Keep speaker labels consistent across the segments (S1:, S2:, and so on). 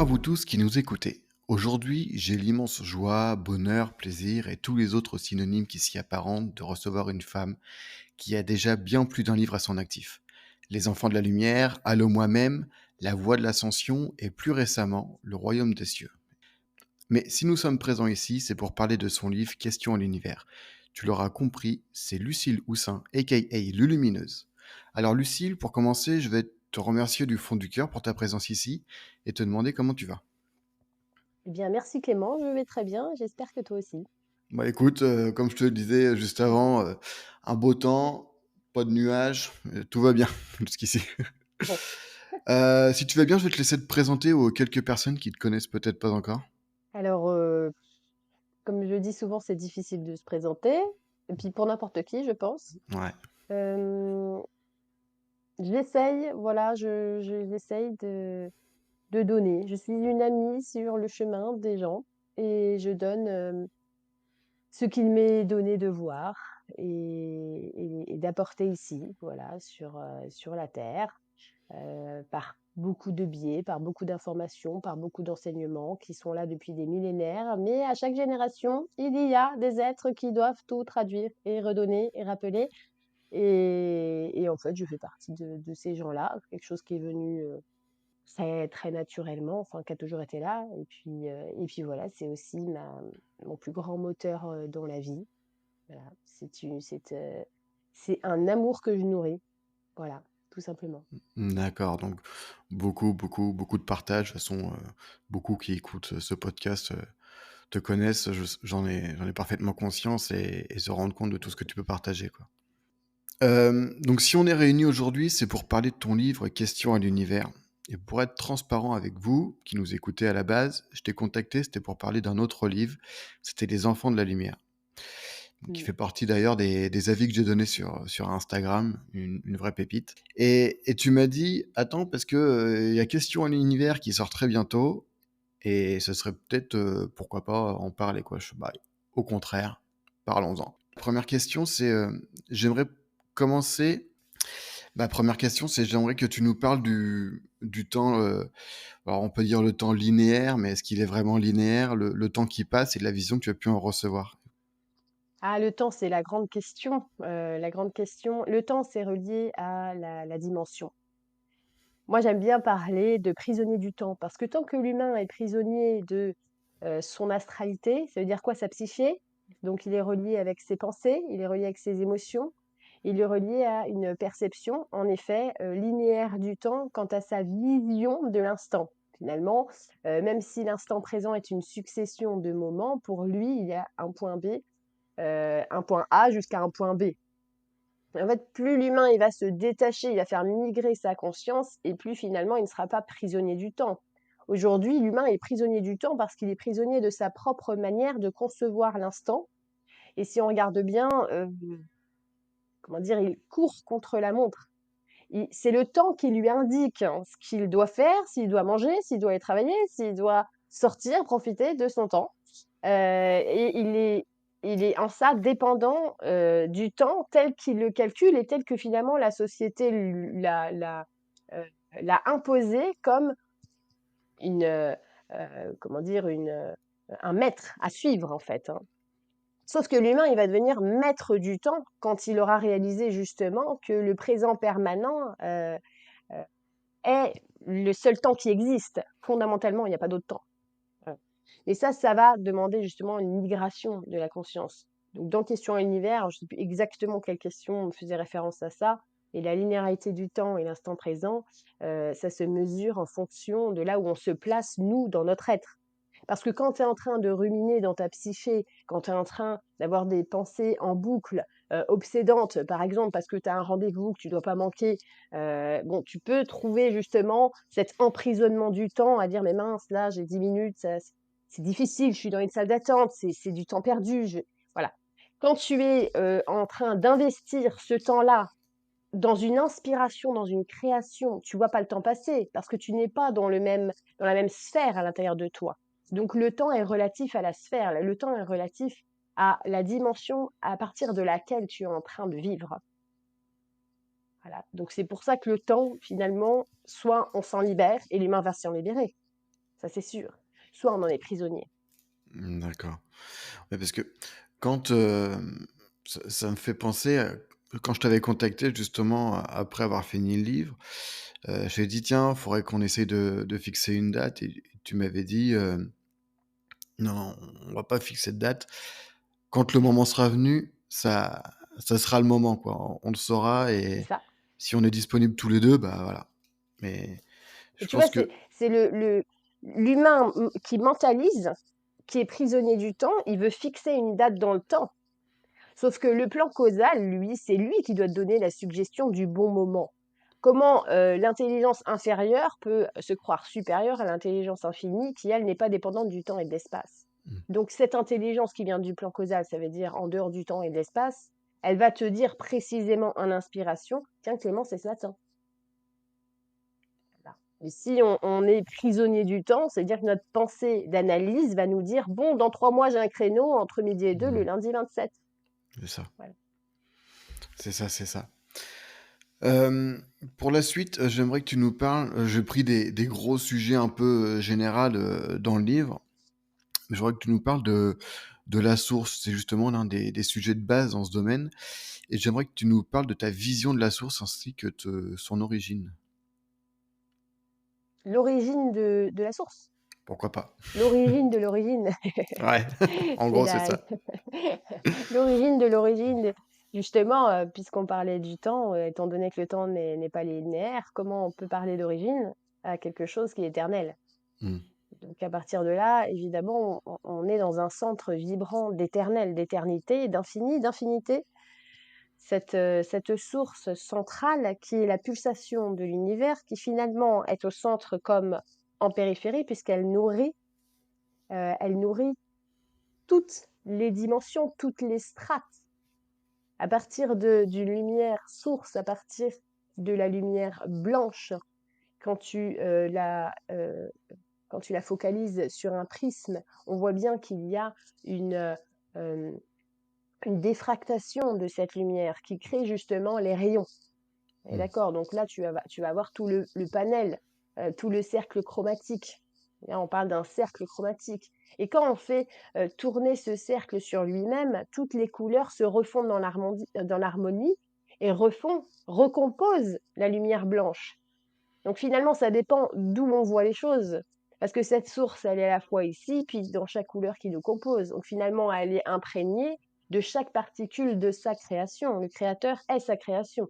S1: à vous tous qui nous écoutez. Aujourd'hui, j'ai l'immense joie, bonheur, plaisir et tous les autres synonymes qui s'y apparentent de recevoir une femme qui a déjà bien plus d'un livre à son actif. Les Enfants de la Lumière, Allô moi-même, La Voie de l'Ascension et plus récemment, Le Royaume des Cieux. Mais si nous sommes présents ici, c'est pour parler de son livre Questions à l'univers. Tu l'auras compris, c'est Lucille Houssin, aka Lulumineuse. Alors Lucille, pour commencer, je vais te remercier du fond du cœur pour ta présence ici et te demander comment tu vas.
S2: Eh bien, merci Clément, je vais très bien, j'espère que toi aussi.
S1: Bah écoute, comme je te le disais juste avant, un beau temps, pas de nuages, tout va bien jusqu'ici.
S2: Bon,
S1: Si tu veux bien, je vais te laisser te présenter aux quelques personnes qui te connaissent peut-être pas encore.
S2: alors, comme je dis souvent, c'est difficile de se présenter, et puis pour n'importe qui, je pense.
S1: Ouais.
S2: Euh, J'essaye, voilà, j'essaye de donner. Je suis une amie sur le chemin des gens et je donne ce qu'il m'est donné de voir et d'apporter ici, voilà, sur la Terre. Par beaucoup de biais, par beaucoup d'informations, par beaucoup d'enseignements qui sont là depuis des millénaires. Mais à chaque génération, il y a des êtres qui doivent tout traduire et redonner et rappeler. Et en fait, je fais partie de ces gens-là, quelque chose qui est venu très, très naturellement, enfin, qui a toujours été là. Et puis voilà, c'est aussi mon plus grand moteur dans la vie. Voilà, c'est un amour que je nourris. Voilà, tout simplement.
S1: D'accord, donc beaucoup de partage. De toute façon, beaucoup qui écoutent ce podcast te connaissent. J'en ai parfaitement conscience et se rendent compte de tout ce que tu peux partager, quoi. Donc si on est réunis aujourd'hui, c'est pour parler de ton livre Questions à l'univers. Et pour être transparent avec vous, qui nous écoutez à la base, je t'ai contacté, c'était pour parler d'un autre livre. C'était Les Enfants de la Lumière, qui
S2: Mm.
S1: fait partie d'ailleurs des avis que j'ai donnés sur Instagram, une vraie pépite. Et tu m'as dit, attends, parce que il y a Question à l'univers qui sort très bientôt, et ce serait peut-être, pourquoi pas, en parler, quoi. Bah, au contraire, parlons-en. Première question, c'est, j'aimerais commencer. Ma première question, c'est j'aimerais que tu nous parles du temps, alors on peut dire le temps linéaire, mais est-ce qu'il est vraiment linéaire, le temps qui passe et de la vision que tu as pu en recevoir?
S2: Ah, le temps, c'est la grande question. La grande question. Le temps, c'est relié à la dimension. Moi, j'aime bien parler de prisonnier du temps, parce que tant que l'humain est prisonnier de son astralité, ça veut dire quoi, sa psyché? Donc, il est relié avec ses pensées, il est relié avec ses émotions, il est relié à une perception, en effet, linéaire du temps quant à sa vision de l'instant. Finalement, même si l'instant présent est une succession de moments, pour lui, il y a un point B, un point A jusqu'à un point B. En fait, plus l'humain il va se détacher, il va faire migrer sa conscience, et plus finalement il ne sera pas prisonnier du temps. Aujourd'hui, l'humain est prisonnier du temps parce qu'il est prisonnier de sa propre manière de concevoir l'instant. Et si on regarde bien, comment dire, il court contre la montre. C'est le temps qui lui indique ce qu'il doit faire, s'il doit manger, s'il doit aller travailler, s'il doit sortir, profiter de son temps. Et il est en ça dépendant du temps tel qu'il le calcule et tel que finalement la société euh, l'a imposé comme comment dire, un maître à suivre en fait, hein. Sauf que l'humain, il va devenir maître du temps quand il aura réalisé justement que le présent permanent euh, est le seul temps qui existe. Fondamentalement, il n'y a pas d'autre temps. Voilà. Et ça va demander justement une migration de la conscience. Donc, dans Question à l'univers, je ne sais plus exactement quelle question faisait référence à ça, et la linéarité du temps et l'instant présent, ça se mesure en fonction de là où on se place, nous, dans notre être. Parce que quand tu es en train de ruminer dans ta psyché, quand tu es en train d'avoir des pensées en boucle, obsédantes, par exemple, parce que tu as un rendez-vous que tu ne dois pas manquer, bon, tu peux trouver justement cet emprisonnement du temps à dire, mais mince, là, j'ai 10 minutes, c'est difficile, je suis dans une salle d'attente, c'est du temps perdu. Voilà. Quand tu es en train d'investir ce temps-là dans une inspiration, dans une création, tu vois pas le temps passer parce que tu n'es pas dans la même sphère à l'intérieur de toi. Donc le temps est relatif à la sphère, le temps est relatif à la dimension à partir de laquelle tu es en train de vivre. Voilà. Donc c'est pour ça que le temps, finalement, soit on s'en libère et l'humain va s'en libérer. ça c'est sûr. Soit on en est prisonnier.
S1: D'accord. Ouais, parce que quand, ça me fait penser à quand je t'avais contacté justement après avoir fini le livre, je t'ai dit: «Tiens, faudrait qu'on essaye de fixer une date» et tu m'avais dit, «Non, on va pas fixer de date. Quand le moment sera venu, ça sera le moment, quoi. On le saura
S2: C'est
S1: et
S2: ça.
S1: si on est disponibles tous les 2, bah, voilà». Mais
S2: Et
S1: je
S2: tu vois,
S1: pense
S2: c'est
S1: que
S2: c'est l'humain qui mentalise, qui est prisonnier du temps, il veut fixer une date dans le temps. Sauf que le plan causal, lui, c'est lui qui doit te donner la suggestion du bon moment. Comment l'intelligence inférieure peut se croire supérieure à l'intelligence infinie qui, elle, n'est pas dépendante du temps et de l'espace.
S1: mmh,
S2: Donc cette intelligence qui vient du plan causal, ça veut dire en dehors du temps et de l'espace, elle va te dire précisément en inspiration, tiens Clément, c'est ce matin. Voilà. Et si on est prisonnier du temps, c'est-à-dire que notre pensée d'analyse va nous dire, bon, dans 3 mois, j'ai un créneau entre midi et 2, le
S1: mmh,
S2: lundi 27.
S1: c'est ça.
S2: Voilà.
S1: C'est ça, c'est ça. Hem, pour la suite, j'aimerais que tu nous parles, j'ai pris des gros sujets un peu, générales, dans le livre, mais j'aimerais que tu nous parles de la source. C'est justement l'un des sujets de base dans ce domaine et j'aimerais que tu nous parles de ta vision de la source ainsi que de son origine.
S2: L'origine de la source.
S1: Pourquoi pas?
S2: L'origine de l'origine.
S1: Ouais, en
S2: C'est
S1: gros, c'est
S2: la
S1: ça.
S2: l'origine de l'origine. Justement, puisqu'on parlait du temps, étant donné que le temps n'est pas linéaire, comment on peut parler d'origine à quelque chose qui est éternel?
S1: Mmh,
S2: Donc à partir de là, évidemment, on est dans un centre vibrant d'éternel, d'éternité, d'infini, d'infinité. Cette source centrale qui est la pulsation de l'univers, qui finalement est au centre comme en périphérie, elle nourrit toutes les dimensions, toutes les strates. À partir d'une lumière source, à partir de la lumière blanche, quand tu, euh, la, euh, quand tu la focalises sur un prisme, on voit bien qu'il y a une, euh, une défractation de cette lumière qui crée justement les rayons. Et
S1: mmh,
S2: d'accord, donc là, tu vas avoir tout le panel, tout le cercle chromatique. Là, on parle d'un cercle chromatique. Et quand on fait tourner ce cercle sur lui-même, toutes les couleurs se refondent dans l'harmonie et recomposent la lumière blanche. Donc finalement, ça dépend d'où on voit les choses. Parce que cette source, elle est à la fois ici, puis dans chaque couleur qui nous compose. Donc finalement, elle est imprégnée de chaque particule de sa création. Le créateur est sa création.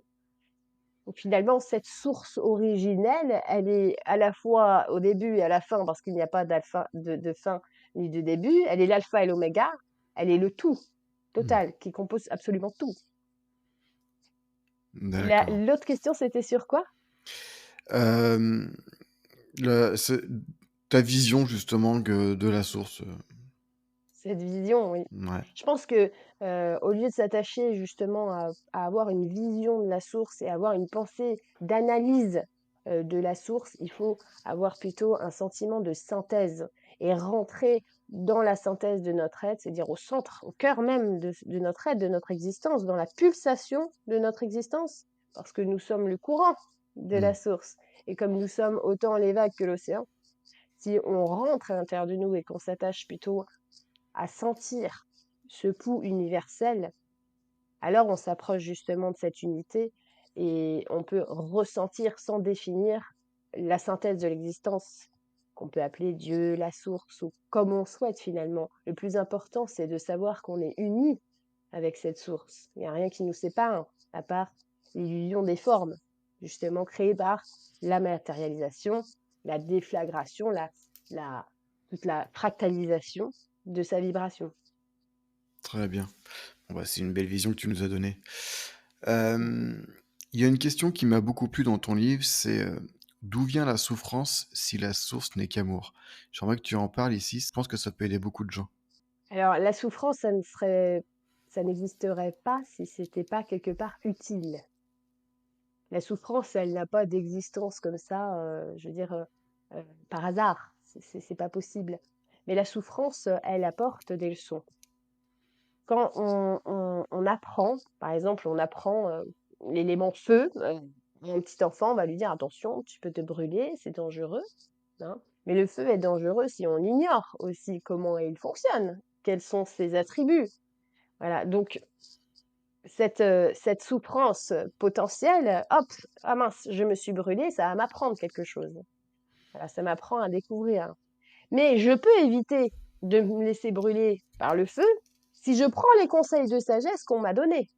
S2: Donc finalement, cette source originelle, elle est à la fois au début et à la fin, parce qu'il n'y a pas de fin ni de début. Elle est l'alpha et l'oméga. Elle est le tout
S1: mmh.
S2: total qui compose absolument tout.
S1: D'accord.
S2: L'autre question, c'était sur quoi?
S1: Hem, le ce ta vision justement que de la source,
S2: Cette vision, oui.
S1: ouais.
S2: Je pense que au lieu de s'attacher justement à avoir une vision de la source et avoir une pensée d'analyse de la source, il faut avoir plutôt un sentiment de synthèse et rentrer dans la synthèse de notre être, c'est-à-dire au centre, au cœur même de notre être, de notre existence, dans la pulsation de notre existence, parce que nous sommes le courant de
S1: Mmh,
S2: la source. Et comme nous sommes autant les vagues que l'océan, si on rentre à l'intérieur de nous et qu'on s'attache plutôt à sentir ce pouls universel, alors on s'approche justement de cette unité et on peut ressentir sans définir la synthèse de l'existence qu'on peut appeler Dieu, la source ou comme on souhaite finalement. Le plus important, c'est de savoir qu'on est unis avec cette source. Il n'y a rien qui nous sépare à part l'illusion des formes, justement créée par la matérialisation, la déflagration, la, toute la fractalisation de sa vibration.
S1: très bien. Bon, bah, c'est une belle vision que tu nous as donnée. Hem, il y a une question qui m'a beaucoup plu dans ton livre, c'est, d'où vient la souffrance si la source n'est qu'amour? J'aimerais que tu en parles ici, je pense que ça peut aider beaucoup de gens.
S2: Alors, la souffrance, ça n'existerait pas si c'était pas quelque part utile. La souffrance, elle n'a pas d'existence comme ça, je veux dire, par hasard. C'est pas possible. Mais la souffrance, elle apporte des leçons. Quand on apprend, par exemple, on apprend l'élément feu, un petit enfant, on va lui dire attention, tu peux te brûler, c'est dangereux, hein. Mais le feu est dangereux si on ignore aussi comment il fonctionne, quels sont ses attributs. Voilà, donc cette souffrance potentielle, hop, ah mince, je me suis brûlée, ça va m'apprendre quelque chose. Voilà, ça m'apprend à découvrir. Mais je peux éviter de me laisser brûler par le feu si je prends les conseils de sagesse qu'on m'a donnés.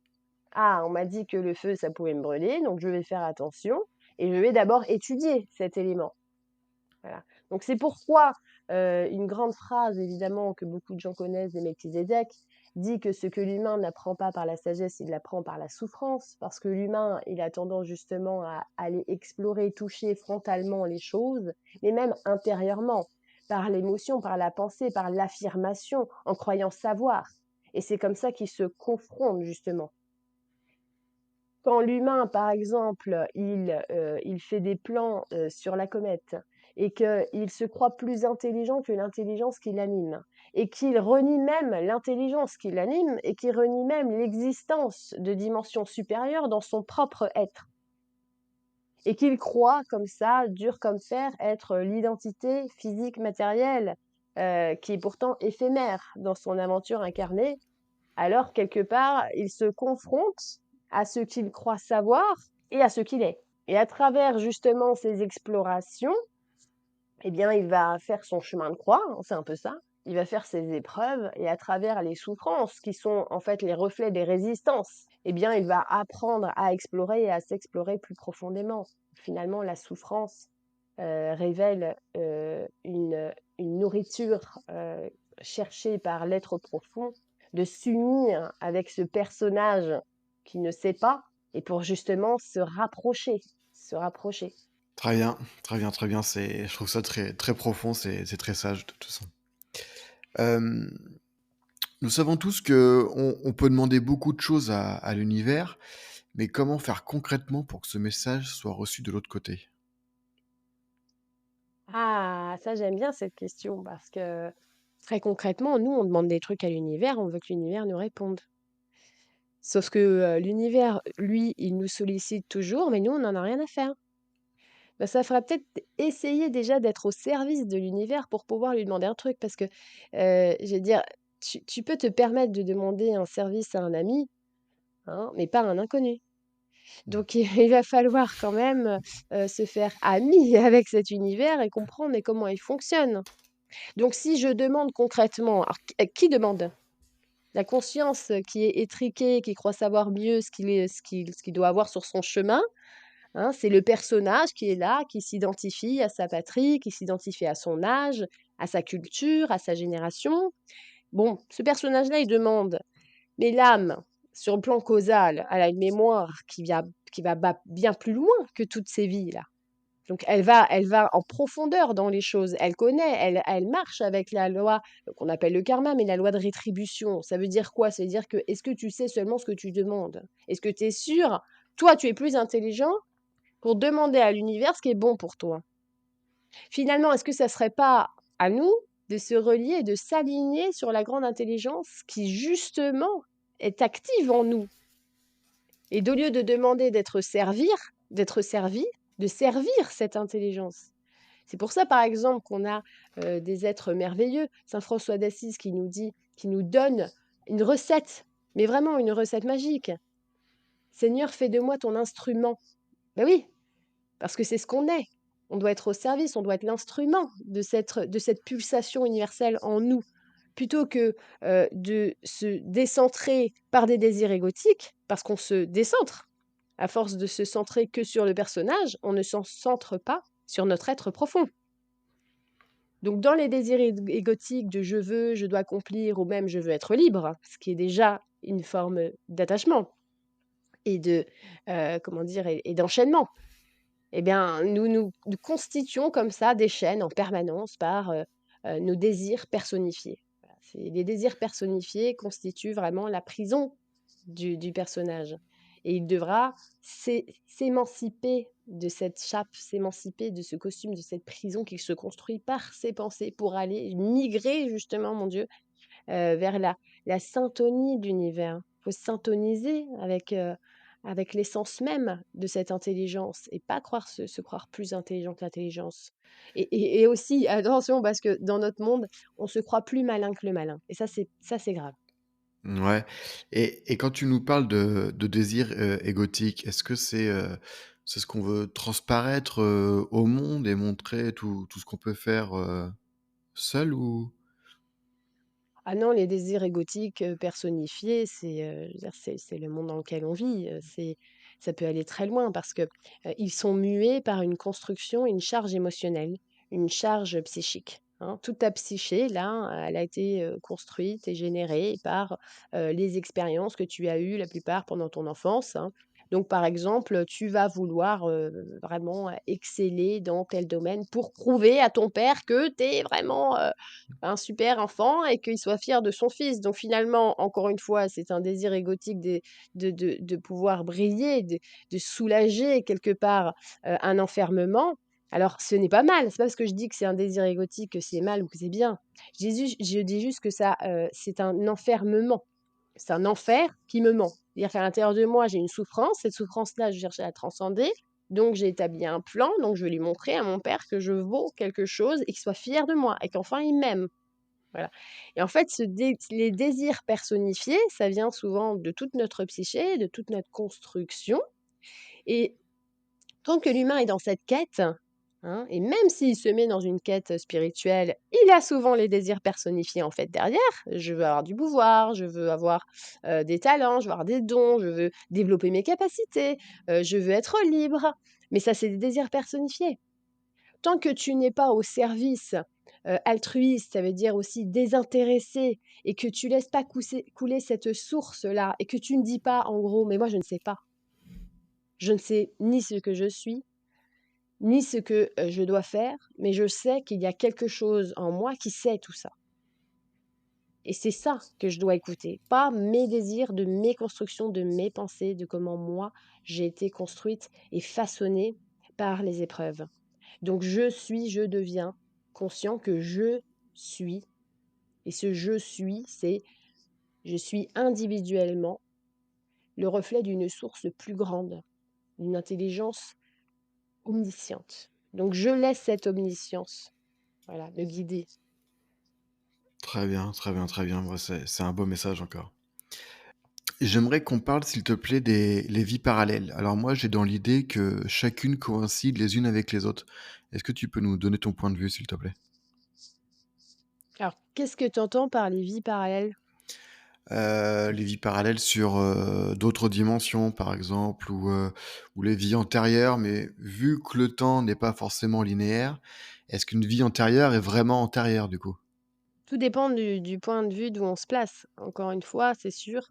S2: Ah, on m'a dit que le feu, ça pouvait me brûler, donc je vais faire attention et je vais d'abord étudier cet élément. Voilà. Donc c'est pourquoi une grande phrase, évidemment, que beaucoup de gens connaissent des Melchizedek, dit que ce que l'humain n'apprend pas par la sagesse, il l'apprend par la souffrance, parce que l'humain, il a tendance justement à aller explorer, toucher frontalement les choses, mais même intérieurement, par l'émotion, par la pensée, par l'affirmation, en croyant savoir. Et c'est comme ça qu'il se confronte justement. Quand l'humain, par exemple, il fait des plans sur la comète et qu'il se croit plus intelligent que l'intelligence qui l'anime, et qu'il renie même l'intelligence qui l'anime, et qu'il renie même l'existence de dimensions supérieures dans son propre être, et qu'il croit comme ça, dur comme fer, être l'identité physique matérielle qui est pourtant éphémère dans son aventure incarnée, alors quelque part, il se confronte à ce qu'il croit savoir et à ce qu'il est. Et à travers justement ces explorations, eh bien, il va faire son chemin de croix, hein, c'est un peu ça. Il va faire ses épreuves et à travers les souffrances qui sont en fait les reflets des résistances, eh bien, il va apprendre à explorer et à s'explorer plus profondément. Finalement, la souffrance révèle une nourriture cherchée par l'être profond de s'unir avec ce personnage qui ne sait pas et pour justement se rapprocher, se rapprocher.
S1: Très bien, très bien, très bien. Je trouve ça très, très profond, c'est très sage de toute façon. Euh, Nous savons tous que on peut demander beaucoup de choses à l'univers, mais comment faire concrètement pour que ce message soit reçu de l'autre côté?
S2: Ah, ça j'aime bien cette question parce que très concrètement, nous on demande des trucs à l'univers, on veut que l'univers nous réponde. Sauf que l'univers, lui, il nous sollicite toujours, mais nous on n'en a rien à faire. Bah, ça fera peut-être essayer déjà d'être au service de l'univers pour pouvoir lui demander un truc parce que, je veux dire, tu peux te permettre de demander un service à un ami, hein, mais pas à un inconnu. Donc il va falloir quand même, se faire ami avec cet univers et comprendre mais comment il fonctionne. Donc si je demande concrètement, alors qui demande? La conscience qui est étriquée, qui croit savoir mieux ce qu'il doit avoir sur son chemin, hein, c'est le personnage qui est là, qui s'identifie à sa patrie, qui s'identifie à son âge, à sa culture, à sa génération. Bon, ce personnage-là, il demande, mais l'âme, sur le plan causal, elle a une mémoire qui va bien plus loin que toutes ces vies-là. Donc elle va en profondeur dans les choses. Elle connaît, elle marche avec la loi qu'on appelle le karma, mais la loi de rétribution. Ça veut dire quoi? Ça veut dire que est-ce que tu sais seulement ce que tu demandes? Est-ce que tu es sûr? Toi, tu es plus intelligent pour demander à l'univers ce qui est bon pour toi. Finalement, est-ce que ça serait pas à nous de se relier et de s'aligner sur la grande intelligence qui justement est active en nous? Et d'au lieu de demander d'être servi, de servir cette intelligence. C'est pour ça, par exemple, qu'on a des êtres merveilleux. Saint François d'Assise qui nous dit, qui nous donne une recette, mais vraiment une recette magique. Seigneur, fais de moi ton instrument. Ben oui, parce que c'est ce qu'on est. On doit être au service, on doit être l'instrument de cette pulsation universelle en nous. Plutôt que de se décentrer par des désirs égotiques, parce qu'on se décentre. À force de se centrer que sur le personnage, on ne s'en centre pas sur notre être profond. Donc, dans les désirs égotiques de je dois accomplir, ou même je veux être libre, ce qui est déjà une forme d'attachement et comment dire, et d'enchaînement, eh bien, nous constituons comme ça des chaînes en permanence par nos désirs personnifiés. Voilà, les désirs personnifiés constituent vraiment la prison du personnage. Et il devra s'émanciper de cette chape, s'émanciper de ce costume, de cette prison qu'il se construit par ses pensées pour aller migrer justement, mon Dieu, vers la syntonie de l'univers. Il faut syntoniser avec avec l'essence même de cette intelligence et pas se croire plus intelligent que l'intelligence. Et aussi, attention, parce que dans notre monde, on se croit plus malin que le malin. Et ça, c'est grave.
S1: Ouais, et quand tu nous parles de désir, égotique, est-ce que c'est ce qu'on veut transparaître, au monde et montrer tout ce qu'on peut faire, seul ou?
S2: Ah non, les désirs égotiques, personnifiés, je veux dire, c'est le monde dans lequel on vit, ça peut aller très loin parce que, ils sont mués par une construction, une charge émotionnelle, une charge psychique, hein. Toute ta psyché là, elle a été, construite et générée par, les expériences que tu as eues la plupart pendant ton enfance, hein. Donc par exemple, tu vas vouloir, vraiment, exceller dans tel domaine pour prouver à ton père que tu es vraiment, un super enfant et qu'il soit fier de son fils. Donc finalement, encore une fois, c'est un désir égotique de pouvoir briller, de soulager quelque part un enfermement. Alors, ce n'est pas mal. C'est pas parce que je dis que c'est un désir égotique que c'est mal ou que c'est bien. Je dis juste que ça, c'est un enfermement. C'est un enfer qui me ment. C'est-à-dire qu'à l'intérieur de moi, j'ai une souffrance. Cette souffrance-là, je cherche à la transcender. Donc, j'ai établi un plan. Donc, je vais lui montrer à mon père que je vaux quelque chose et qu'il soit fier de moi et qu'enfin il m'aime. Voilà. Et en fait, les désirs personnifiés, ça vient souvent de toute notre psyché, de toute notre construction. Et tant que l'humain est dans cette quête, hein, et même s'il se met dans une quête spirituelle, il a souvent les désirs personnifiés en fait derrière. Je veux avoir du pouvoir, je veux avoir des talents, je veux avoir des dons, je veux développer mes capacités, je veux être libre. Mais ça, c'est des désirs personnifiés. Tant que tu n'es pas au service, altruiste, ça veut dire aussi désintéressé et que tu laisses pas couler cette source-là et que tu ne dis pas en gros: «Mais moi je ne sais pas. Je ne sais ni ce que je suis, ni ce que, je dois faire, mais je sais qu'il y a quelque chose en moi qui sait tout ça» et c'est ça que je dois écouter, pas mes désirs, de mes constructions, de mes pensées, de comment moi j'ai été construite et façonnée par les épreuves. Donc je deviens conscient que je suis, et ce je suis, c'est je suis individuellement le reflet d'une source plus grande, d'une intelligence omnisciente. Donc je laisse cette omniscience, voilà, me guider.
S1: Très bien, très bien, très bien. Ouais, c'est un beau message encore. J'aimerais qu'on parle, s'il te plaît, des les vies parallèles. Alors moi, j'ai dans l'idée que chacune coïncide les unes avec les autres. Est-ce que tu peux nous donner ton point de vue, s'il te plaît?
S2: Alors, qu'est-ce que tu entends par les vies parallèles?
S1: Les vies parallèles sur, d'autres dimensions, par exemple, ou les vies antérieures, mais vu que le temps n'est pas forcément linéaire, est-ce qu'une vie antérieure est vraiment antérieure, du coup?
S2: Tout dépend du point de vue d'où on se place. Encore une fois, c'est sûr,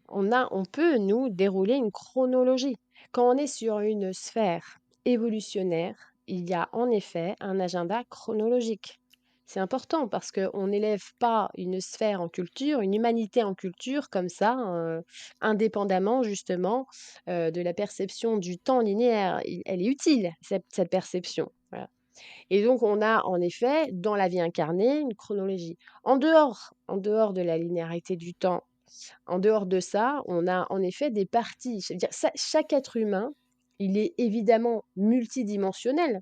S2: on peut, nous, dérouler une chronologie. Quand on est sur une sphère évolutionnaire, il y a en effet un agenda chronologique. C'est important parce qu'on n'élève pas une sphère en culture, une humanité en culture comme ça, indépendamment justement de la perception du temps linéaire. Elle est utile, cette perception. Voilà. Et donc, on a en effet, dans la vie incarnée, une chronologie. En dehors de la linéarité du temps, en dehors de ça, on a en effet des parties. Je veux dire, chaque être humain, il est évidemment multidimensionnel,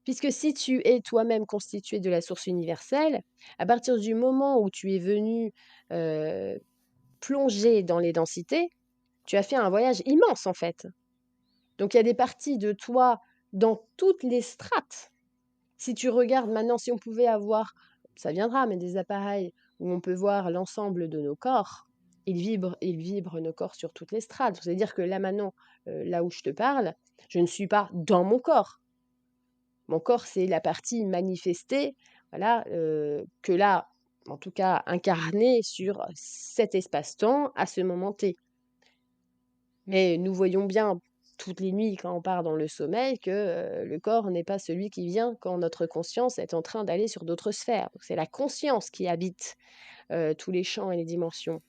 S2: puisque si tu es toi-même constitué de la source universelle, à partir du moment où tu es venu euh, plonger dans les densités, tu as fait un voyage immense en fait. Donc il y a des parties de toi dans toutes les strates. Si tu regardes maintenant, si on pouvait avoir, ça viendra, mais des appareils où on peut voir l'ensemble de nos corps, ils vibrent nos corps sur toutes les strates. C'est-à-dire que là maintenant, là où je te parle, je ne suis pas dans mon corps. Mon corps, c'est la partie manifestée, voilà, que là, en tout cas, incarnée sur cet espace-temps à ce moment T. Mais nous voyons bien toutes les nuits quand on part dans le sommeil que le corps n'est pas celui qui vient quand notre conscience est en train d'aller sur d'autres sphères. Donc, c'est la conscience qui habite tous les champs et les dimensions.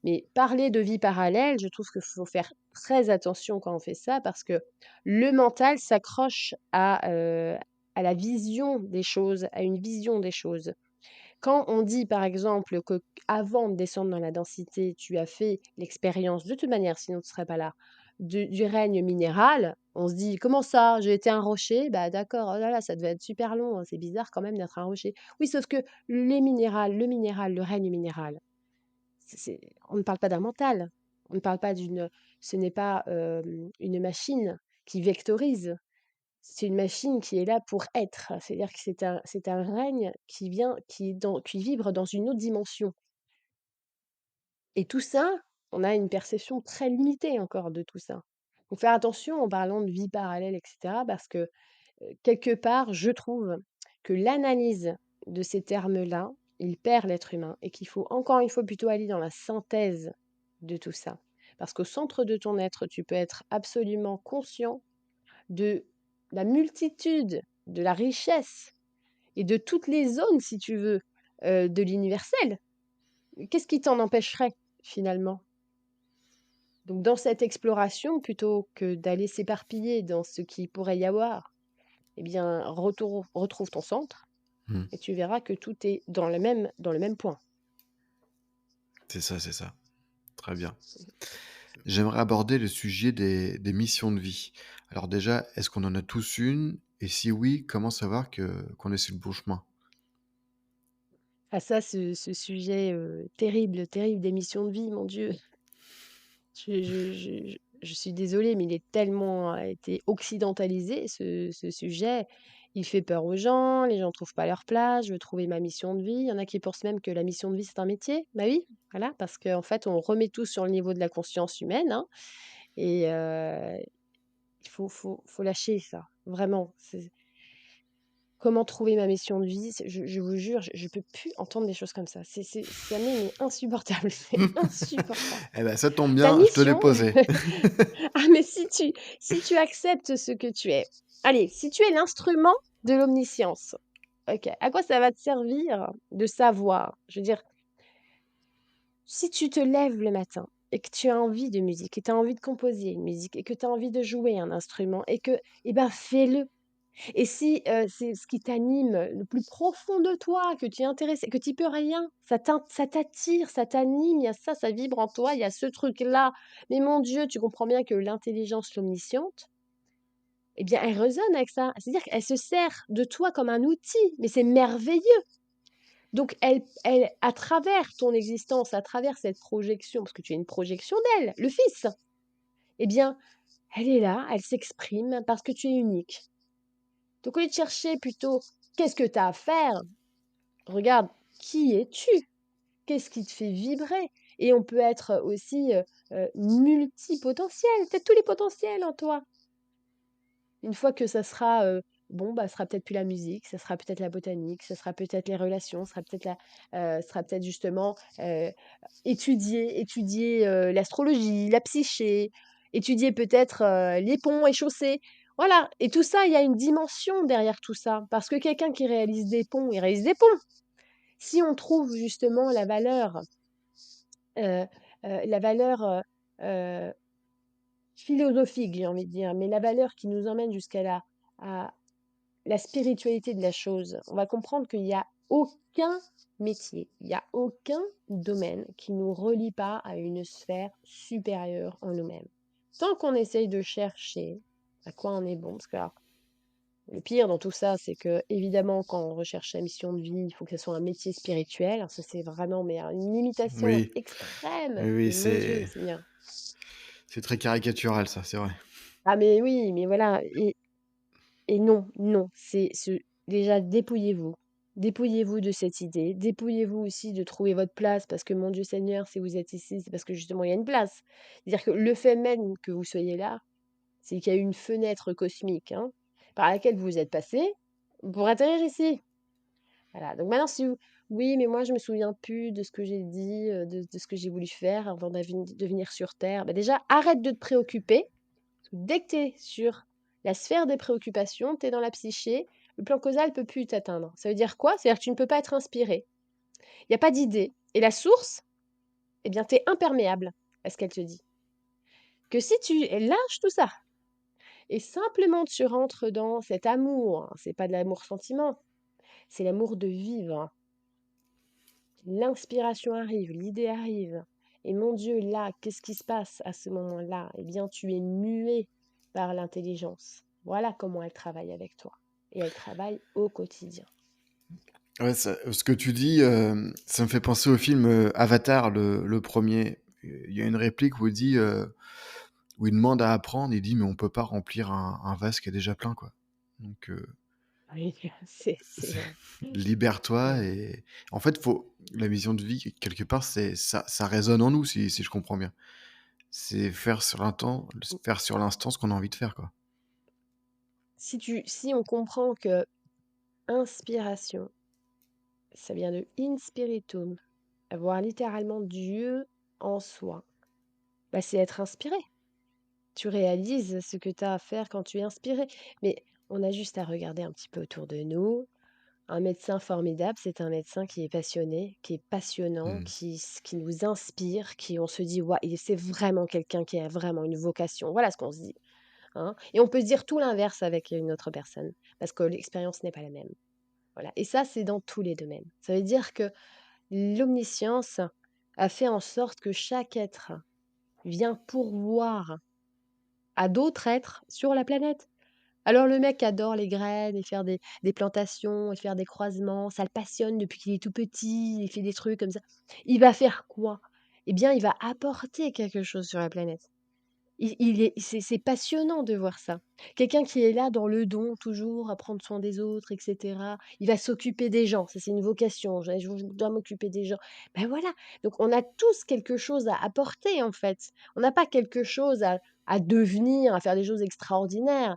S2: Mais parler de vie parallèle, je trouve qu'il faut faire très attention quand on fait ça parce que le mental s'accroche à la vision des choses, à une vision des choses. Quand on dit par exemple que avant de descendre dans la densité, tu as fait l'expérience, de toute manière, sinon tu ne serais pas là, du règne minéral, on se dit: «Comment ça? J'ai été un rocher?» «Bah d'accord, oh là là, ça devait être super long, hein, c'est bizarre quand même d'être un rocher». Oui, sauf que le règne minéral, c'est on ne parle pas d'un mental. On ne parle pas d'une ce n'est pas, une machine qui vectorise. C'est une machine qui est là pour être. C'est-à-dire que c'est un règne qui vibre dans une autre dimension. Et tout ça, on a une perception très limitée encore de tout ça. Faut faire attention en parlant de vie parallèle et cetera parce que, quelque part, je trouve que l'analyse de ces termes-là, il perd l'être humain et qu'il faut encore une fois plutôt aller dans la synthèse de tout ça. Parce qu'au centre de ton être, tu peux être absolument conscient de la multitude, de la richesse et de toutes les zones, si tu veux, de l'universel. Qu'est-ce qui t'en empêcherait finalement? Donc dans cette exploration, plutôt que d'aller s'éparpiller dans ce qu'il pourrait y avoir, eh bien retrouve ton centre
S1: Hmm.
S2: et tu verras que tout est dans le même point.
S1: C'est ça. Très bien. J'aimerais aborder le sujet des missions de vie. Alors déjà, est-ce qu'on en a tous une? Et si oui, comment savoir qu'on est sur le bon chemin?
S2: Ah ça, ce sujet, terrible, terrible des missions de vie, mon Dieu. Je suis désolée, mais il est tellement été occidentalisé ce sujet. Il fait peur aux gens, les gens ne trouvent pas leur place, je veux trouver ma mission de vie. Il y en a qui pensent même que la mission de vie, c'est un métier. Bah oui, voilà, parce qu'en fait, on remet tout sur le niveau de la conscience humaine, hein, et il faut lâcher ça, vraiment. Comment trouver ma mission de vie? Je vous jure, je peux plus entendre des choses comme ça. Ça mais insupportable, c'est insupportable.
S1: Eh ben, ça tombe
S2: Ta
S1: bien, je te l'ai
S2: mission
S1: posé.
S2: ah mais si tu acceptes ce que tu es, allez, si tu es l'instrument de l'omniscience, OK, à quoi ça va te servir de savoir? Je veux dire, si tu te lèves le matin et que tu as envie de musique et tu as envie de composer une musique et que tu as envie de jouer un instrument et que eh ben, fais-le. Et si, c'est ce qui t'anime le plus profond de toi, que tu es intéressé, que tu peux rien, ça t'attire, ça t'anime, il y a ça, ça vibre en toi, il y a ce truc-là. Mais mon Dieu, tu comprends bien que l'intelligence, l'omnisciente, eh bien, elle résonne avec ça. C'est-à-dire qu'elle se sert de toi comme un outil, mais c'est merveilleux. Donc elle à travers ton existence, à travers cette projection, parce que tu es une projection d'elle, le Fils, eh bien, elle est là, elle s'exprime parce que tu es unique. Donc, au lieu de chercher plutôt qu'est-ce que tu as à faire, regarde qui es-tu? Qu'est-ce qui te fait vibrer? Et on peut être aussi multipotentiel. Tu as tous les potentiels en toi. Une fois que ça sera, bon, bah, ça sera peut-être plus la musique, ça sera peut-être la botanique, ça sera peut-être les relations, ça sera peut-être justement étudier l'astrologie, la psyché, étudier peut-être les ponts et chaussées. Voilà. Et tout ça, il y a une dimension derrière tout ça. Parce que quelqu'un qui réalise des ponts, il réalise des ponts. Si on trouve justement euh, la valeur philosophique, j'ai envie de dire, mais la valeur qui nous emmène jusqu'à à la spiritualité de la chose, on va comprendre qu'il n'y a aucun métier, il n'y a aucun domaine qui nous relie pas à une sphère supérieure en nous-mêmes. Tant qu'on essaye de chercher à quoi on est bon, parce que alors, le pire dans tout ça, c'est que évidemment, quand on recherche la mission de vie, il faut que ce soit un métier spirituel. Alors ça, c'est vraiment mais une limitation
S1: Oui,
S2: extrême.
S1: oui,
S2: Mais mon Dieu, Seigneur.
S1: c'est très caricatural, ça, c'est vrai.
S2: Ah mais oui, mais voilà. Et non, non, déjà dépouillez-vous. Dépouillez-vous de cette idée. Dépouillez-vous aussi de trouver votre place parce que mon Dieu Seigneur, si vous êtes ici, c'est parce que justement il y a une place. C'est-à-dire que le fait même que vous soyez là, c'est qu'il y a une fenêtre cosmique, hein, par laquelle vous êtes passé pour atterrir ici. Voilà. Donc maintenant, si vous, oui, mais moi je me souviens plus de ce que j'ai dit, de ce que j'ai voulu faire avant de venir sur Terre. Bah déjà, arrête de te préoccuper. Dès que tu es sur la sphère des préoccupations, tu es dans la psyché, le plan causal ne peut plus t'atteindre. Ça veut dire quoi? C'est-à-dire que tu ne peux pas être inspiré. Il n'y a pas d'idée. Et la source, eh bien, tu es imperméable à ce qu'elle te dit. Que si tu lâches tout ça, et simplement tu rentres dans cet amour, hein, c'est pas de l'amour sentiment, c'est l'amour de vivre. L'inspiration arrive, l'idée arrive. Et mon Dieu, là, qu'est-ce qui se passe à ce moment-là? Eh bien, tu es muet par l'intelligence. Voilà comment elle travaille avec toi. Et elle travaille au quotidien.
S1: Ouais, ce que tu dis, ça me fait penser au film Avatar, le premier. Il y a une réplique où il dit, où il demande à apprendre, il dit, mais on peut pas remplir un vase qui est déjà plein, quoi. Donc,
S2: Oui, c'est vrai.
S1: libère-toi
S2: Ouais.
S1: et en fait, la vision de vie, quelque part, ça résonne en nous, si je comprends bien. C'est faire sur l'instant ce qu'on a envie de faire, quoi.
S2: Si on comprend que inspiration, ça vient de in spiritum, avoir littéralement Dieu en soi, bah, c'est être inspiré. Tu réalises ce que tu as à faire quand tu es inspiré. Mais on a juste à regarder un petit peu autour de nous. Un médecin formidable, c'est un médecin qui est passionné, qui est passionnant,
S1: Mmh.
S2: qui nous inspire, qui on se dit, ouais, c'est vraiment quelqu'un qui a vraiment une vocation. Voilà ce qu'on se dit, hein. Et on peut se dire tout l'inverse avec une autre personne, parce que l'expérience n'est pas la même. Voilà. Et ça, c'est dans tous les domaines. Ça veut dire que l'omniscience a fait en sorte que chaque être vient pourvoir à d'autres êtres sur la planète. Alors le mec adore les graines et faire des plantations et faire des croisements, ça le passionne depuis qu'il est tout petit, il fait des trucs comme ça. Il va faire quoi? Eh bien, il va apporter quelque chose sur la planète. C'est passionnant de voir ça. Quelqu'un qui est là dans le don, toujours à prendre soin des autres, etc. Il va s'occuper des gens. Ça, c'est une vocation. Je dois m'occuper des gens. Ben voilà. Donc, on a tous quelque chose à apporter, en fait. On n'a pas quelque chose à devenir, à faire des choses extraordinaires.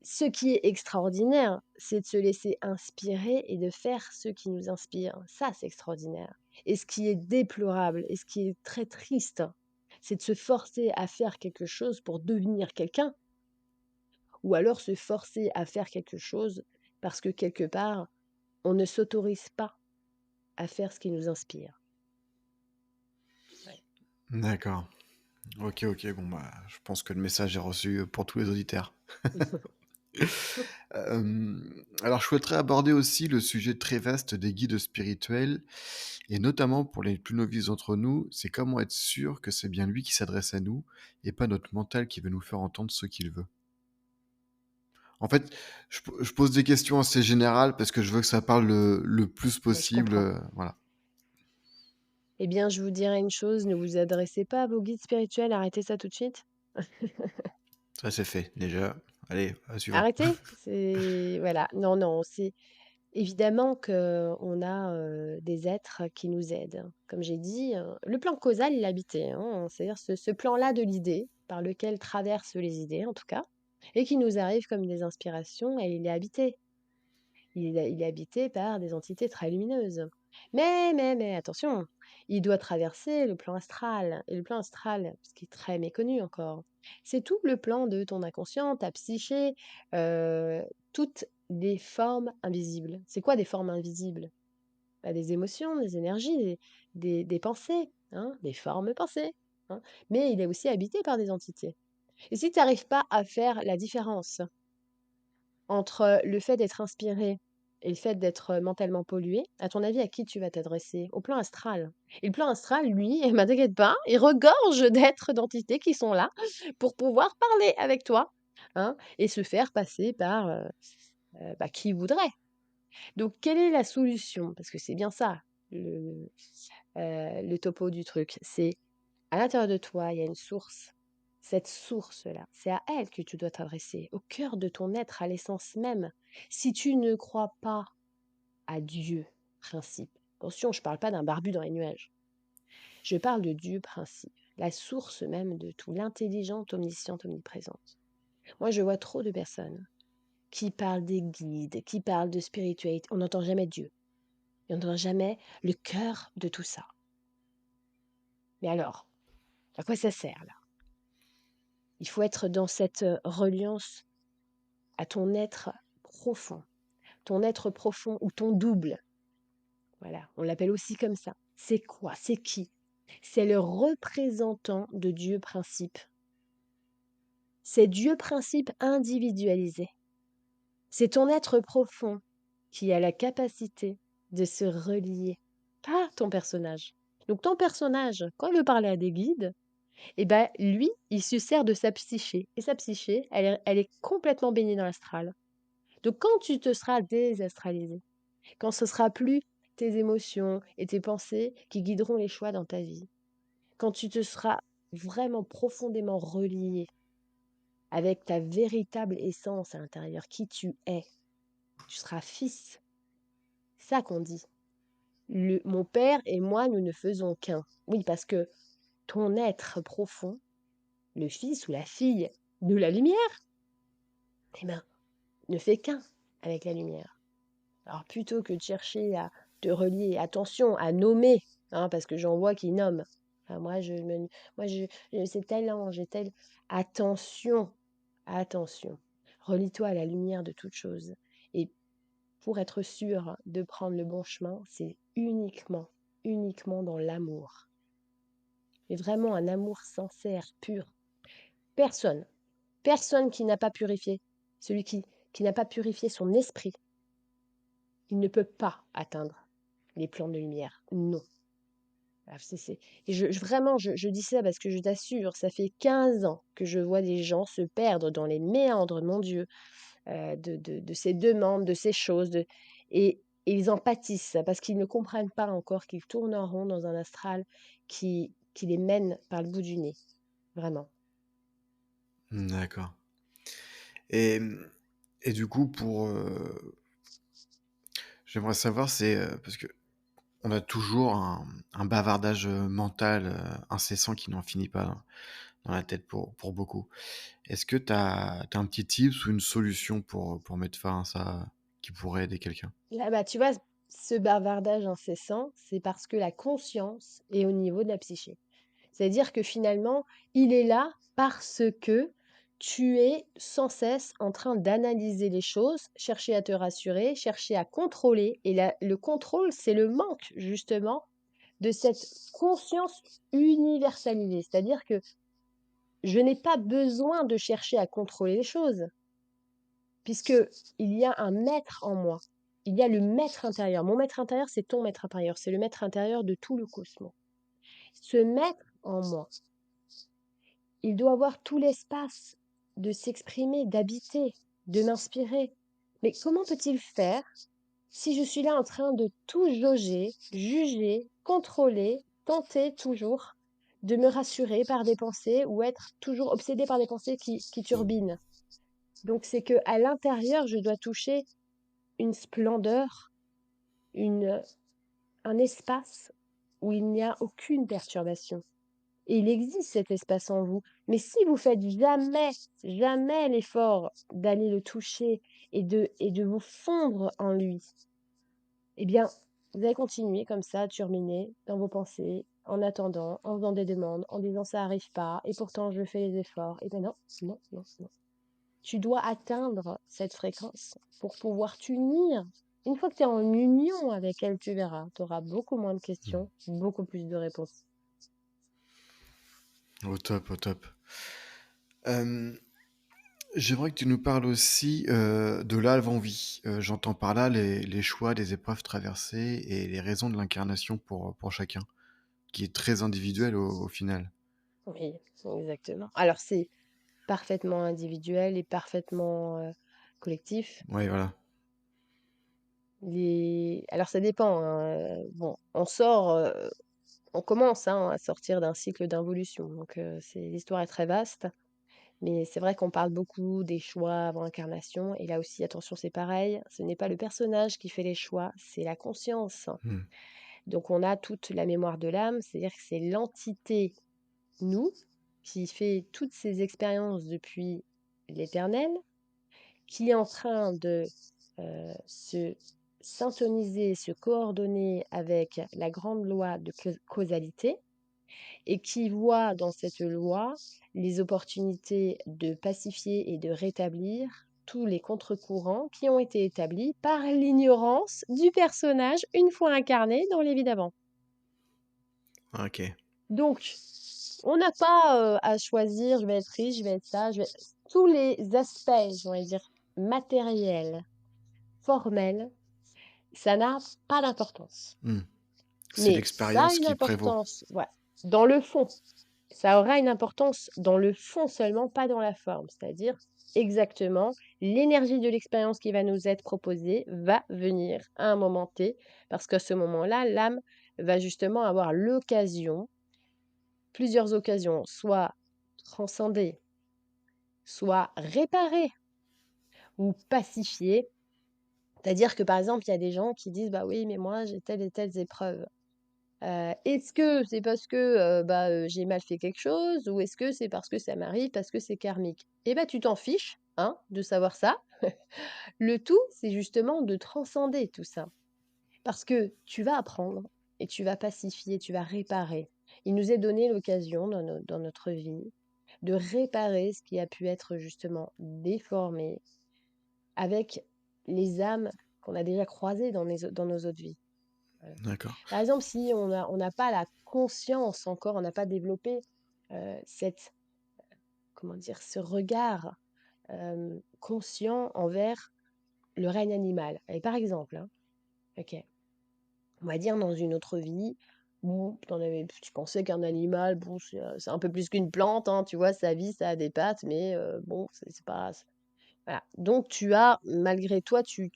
S2: Ce qui est extraordinaire, c'est de se laisser inspirer et de faire ce qui nous inspire. Ça, c'est extraordinaire. Et ce qui est déplorable et ce qui est très triste, c'est de se forcer à faire quelque chose pour devenir quelqu'un, ou alors se forcer à faire quelque chose parce que quelque part, on ne s'autorise pas à faire ce qui nous inspire. Ouais.
S1: D'accord. OK, OK. Bon, bah, je pense que le message est reçu pour tous les auditeurs. Alors, je souhaiterais aborder aussi le sujet très vaste des guides spirituels, et notamment pour les plus novices d'entre nous, c'est comment être sûr que c'est bien lui qui s'adresse à nous et pas notre mental qui veut nous faire entendre ce qu'il veut. En fait, je pose des questions assez générales parce que je veux que ça parle le plus
S2: Ouais, je
S1: possible.
S2: comprends.
S1: Voilà.
S2: Eh bien, je vous dirais une chose, ne vous adressez pas à vos guides spirituels, arrêtez ça tout de suite.
S1: Ça, c'est fait, déjà. Allez, suivant.
S2: Arrêtez, c'est voilà, non, non, c'est évidemment qu'on a, des êtres qui nous aident. Comme j'ai dit, le plan causal, il est habité, hein, c'est-à-dire ce plan-là de l'idée, par lequel traversent les idées en tout cas, et qui nous arrive comme des inspirations et il est habité. Il est habité par des entités très lumineuses. Mais attention, il doit traverser le plan astral. Et le plan astral, ce qui est très méconnu encore, c'est tout le plan de ton inconscient, ta psyché, toutes les formes invisibles. C'est quoi des formes invisibles? Bah, des émotions, des énergies, des pensées, hein, des formes pensées, hein. Mais il est aussi habité par des entités. Et si tu n'arrives pas à faire la différence entre le fait d'être inspiré et le fait d'être mentalement pollué, à ton avis, à qui tu vas t'adresser? Au plan astral. Et le plan astral, lui, eh ben, t'inquiète pas, il regorge d'êtres, d'entités qui sont là pour pouvoir parler avec toi, hein, et se faire passer par bah, qui voudrait. Donc, quelle est la solution? Parce que c'est bien ça, le topo du truc. C'est à l'intérieur de toi, il y a une source. Cette source-là, c'est à elle que tu dois t'adresser, au cœur de ton être, à l'essence même. Si tu ne crois pas à Dieu, principe, attention, je ne parle pas d'un barbu dans les nuages, je parle de Dieu, principe, la source même de tout, l'intelligente, omnisciente, omniprésente. Moi, je vois trop de personnes qui parlent des guides, qui parlent de spiritualité. On n'entend jamais Dieu, et on n'entend jamais le cœur de tout ça. Mais alors, à quoi ça sert là? Il faut être dans cette reliance à ton être profond ou ton double. Voilà, on l'appelle aussi comme ça. C'est quoi? C'est qui? C'est le représentant de Dieu principe. C'est Dieu principe individualisé. C'est ton être profond qui a la capacité de se relier, pas ton personnage. Donc ton personnage, quand il veut parler à des guides, et ben lui, il se sert de sa psyché. Et sa psyché, elle est complètement baignée dans l'astral. Donc quand tu te seras désastralisé, quand ce sera plus tes émotions et tes pensées qui guideront les choix dans ta vie, quand tu te seras vraiment profondément relié avec ta véritable essence à l'intérieur, qui tu es, tu seras fils. C'est ça qu'on dit. Mon père et moi, nous ne faisons qu'un. Oui, parce que ton être profond, le fils ou la fille de la lumière, eh ben, ne fait qu'un avec la lumière. Alors plutôt que de chercher à te relier, attention, à nommer, hein, parce que j'en vois qui nomment. Ah, c'est tel ange, j'ai tel. Attention, attention. Relie-toi à la lumière de toute chose. Et pour être sûr de prendre le bon chemin, c'est uniquement dans l'amour. Mais vraiment un amour sincère, pur. Personne, personne qui n'a pas purifié, celui qui n'a pas purifié son esprit, il ne peut pas atteindre les plans de lumière. Non. Ah, Et vraiment, je dis ça parce que je t'assure, ça fait 15 ans que je vois des gens se perdre dans les méandres, mon Dieu, de ces demandes, de ces choses. Et ils en pâtissent parce qu'ils ne comprennent pas encore qu'ils tournent en rond dans un astral qui les mène par le bout du nez. Vraiment.
S1: D'accord. Et, et du coup, j'aimerais savoir, c'est parce que on a toujours un bavardage mental incessant qui n'en finit pas dans la tête pour beaucoup. Est-ce que tu as un petit tips ou une solution pour mettre fin à ça qui pourrait aider quelqu'un?
S2: Là, bah, tu vois, ce bavardage incessant, c'est parce que la conscience est au niveau de la psyché. C'est-à-dire que finalement, il est là parce que tu es sans cesse en train d'analyser les choses, chercher à te rassurer, chercher à contrôler. Et le contrôle, c'est le manque justement de cette conscience universalisée. C'est-à-dire que je n'ai pas besoin de chercher à contrôler les choses, puisque il y a un maître en moi. Il y a le maître intérieur. Mon maître intérieur, c'est ton maître intérieur. C'est le maître intérieur de tout le cosmos. Ce maître en moi, il doit avoir tout l'espace de s'exprimer, d'habiter, de m'inspirer. Mais comment peut-il faire si je suis là en train de tout jauger, juger, contrôler, tenter toujours de me rassurer par des pensées ou être toujours obsédé par des pensées qui turbinent? Donc c'est que à l'intérieur, je dois toucher une splendeur, une, un espace où il n'y a aucune perturbation. Et il existe cet espace en vous. Mais si vous faites jamais l'effort d'aller le toucher et de vous fondre en lui, eh bien, vous allez continuer comme ça à turbiner dans vos pensées, en attendant, en faisant des demandes, en disant ça n'arrive pas, et pourtant je fais les efforts. Et bien non, non, non, non. Tu dois atteindre cette fréquence pour pouvoir t'unir. Une fois que tu es en union avec elle, tu verras, tu auras beaucoup moins de questions, beaucoup plus de réponses.
S1: Au top, au top. Euh, J'aimerais que tu nous parles aussi de l'avant-vie. J'entends par là les choix des épreuves traversées et les raisons de l'incarnation pour chacun, qui est très individuel au final.
S2: Oui, exactement. Alors c'est parfaitement individuel et parfaitement collectif.
S1: Ouais, voilà.
S2: Alors ça dépend, hein, bon, on commence hein, à sortir d'un cycle d'involution. Donc l'histoire est très vaste. Mais c'est vrai qu'on parle beaucoup des choix avant incarnation. Et là aussi, attention, c'est pareil. Ce n'est pas le personnage qui fait les choix, c'est la conscience.
S1: Hmm.
S2: Donc on a toute la mémoire de l'âme, c'est-à-dire que c'est l'entité, nous, qui fait toutes ces expériences depuis l'éternel, qui est en train de se syntoniser, se coordonner avec la grande loi de causalité et qui voit dans cette loi les opportunités de pacifier et de rétablir tous les contre-courants qui ont été établis par l'ignorance du personnage une fois incarné dans les vies d'avant.
S1: Ok.
S2: Donc, on n'a pas à choisir, je vais être riche, je vais être ça, tous les aspects, je vais dire, matériels, formels, ça n'a pas d'importance.
S1: Hmm. C'est
S2: Mais ça a
S1: l'expérience
S2: une
S1: qui prévaut.
S2: importance, ouais, dans le fond. Ça aura une importance dans le fond seulement, pas dans la forme. C'est-à-dire exactement l'énergie de l'expérience qui va nous être proposée va venir à un moment T, parce qu'à ce moment-là, l'âme va justement avoir l'occasion, plusieurs occasions, soit transcender, soit réparer ou pacifier. C'est-à-dire que par exemple, il y a des gens qui disent, bah oui, mais moi j'ai telle et telle épreuve. Est-ce que c'est parce que, j'ai mal fait quelque chose ou est-ce que c'est parce que ça m'arrive, parce que c'est karmique? Eh ben, tu t'en fiches, hein, de savoir ça. Le tout, c'est justement de transcender tout ça. Parce que tu vas apprendre et tu vas pacifier, tu vas réparer. Il nous est donné l'occasion dans notre vie de réparer ce qui a pu être justement déformé avec les âmes qu'on a déjà croisées dans nos autres vies. Voilà.
S1: D'accord.
S2: Par exemple, si on n'a pas la conscience encore, on n'a pas développé cette, comment dire, ce regard conscient envers le règne animal. Et par exemple, hein, ok, on va dire dans une autre vie, bon, tu pensais qu'un animal, bon, c'est un peu plus qu'une plante, hein, tu vois, sa vie, ça a des pattes, mais bon, c'est pas. Voilà. Donc malgré toi, tu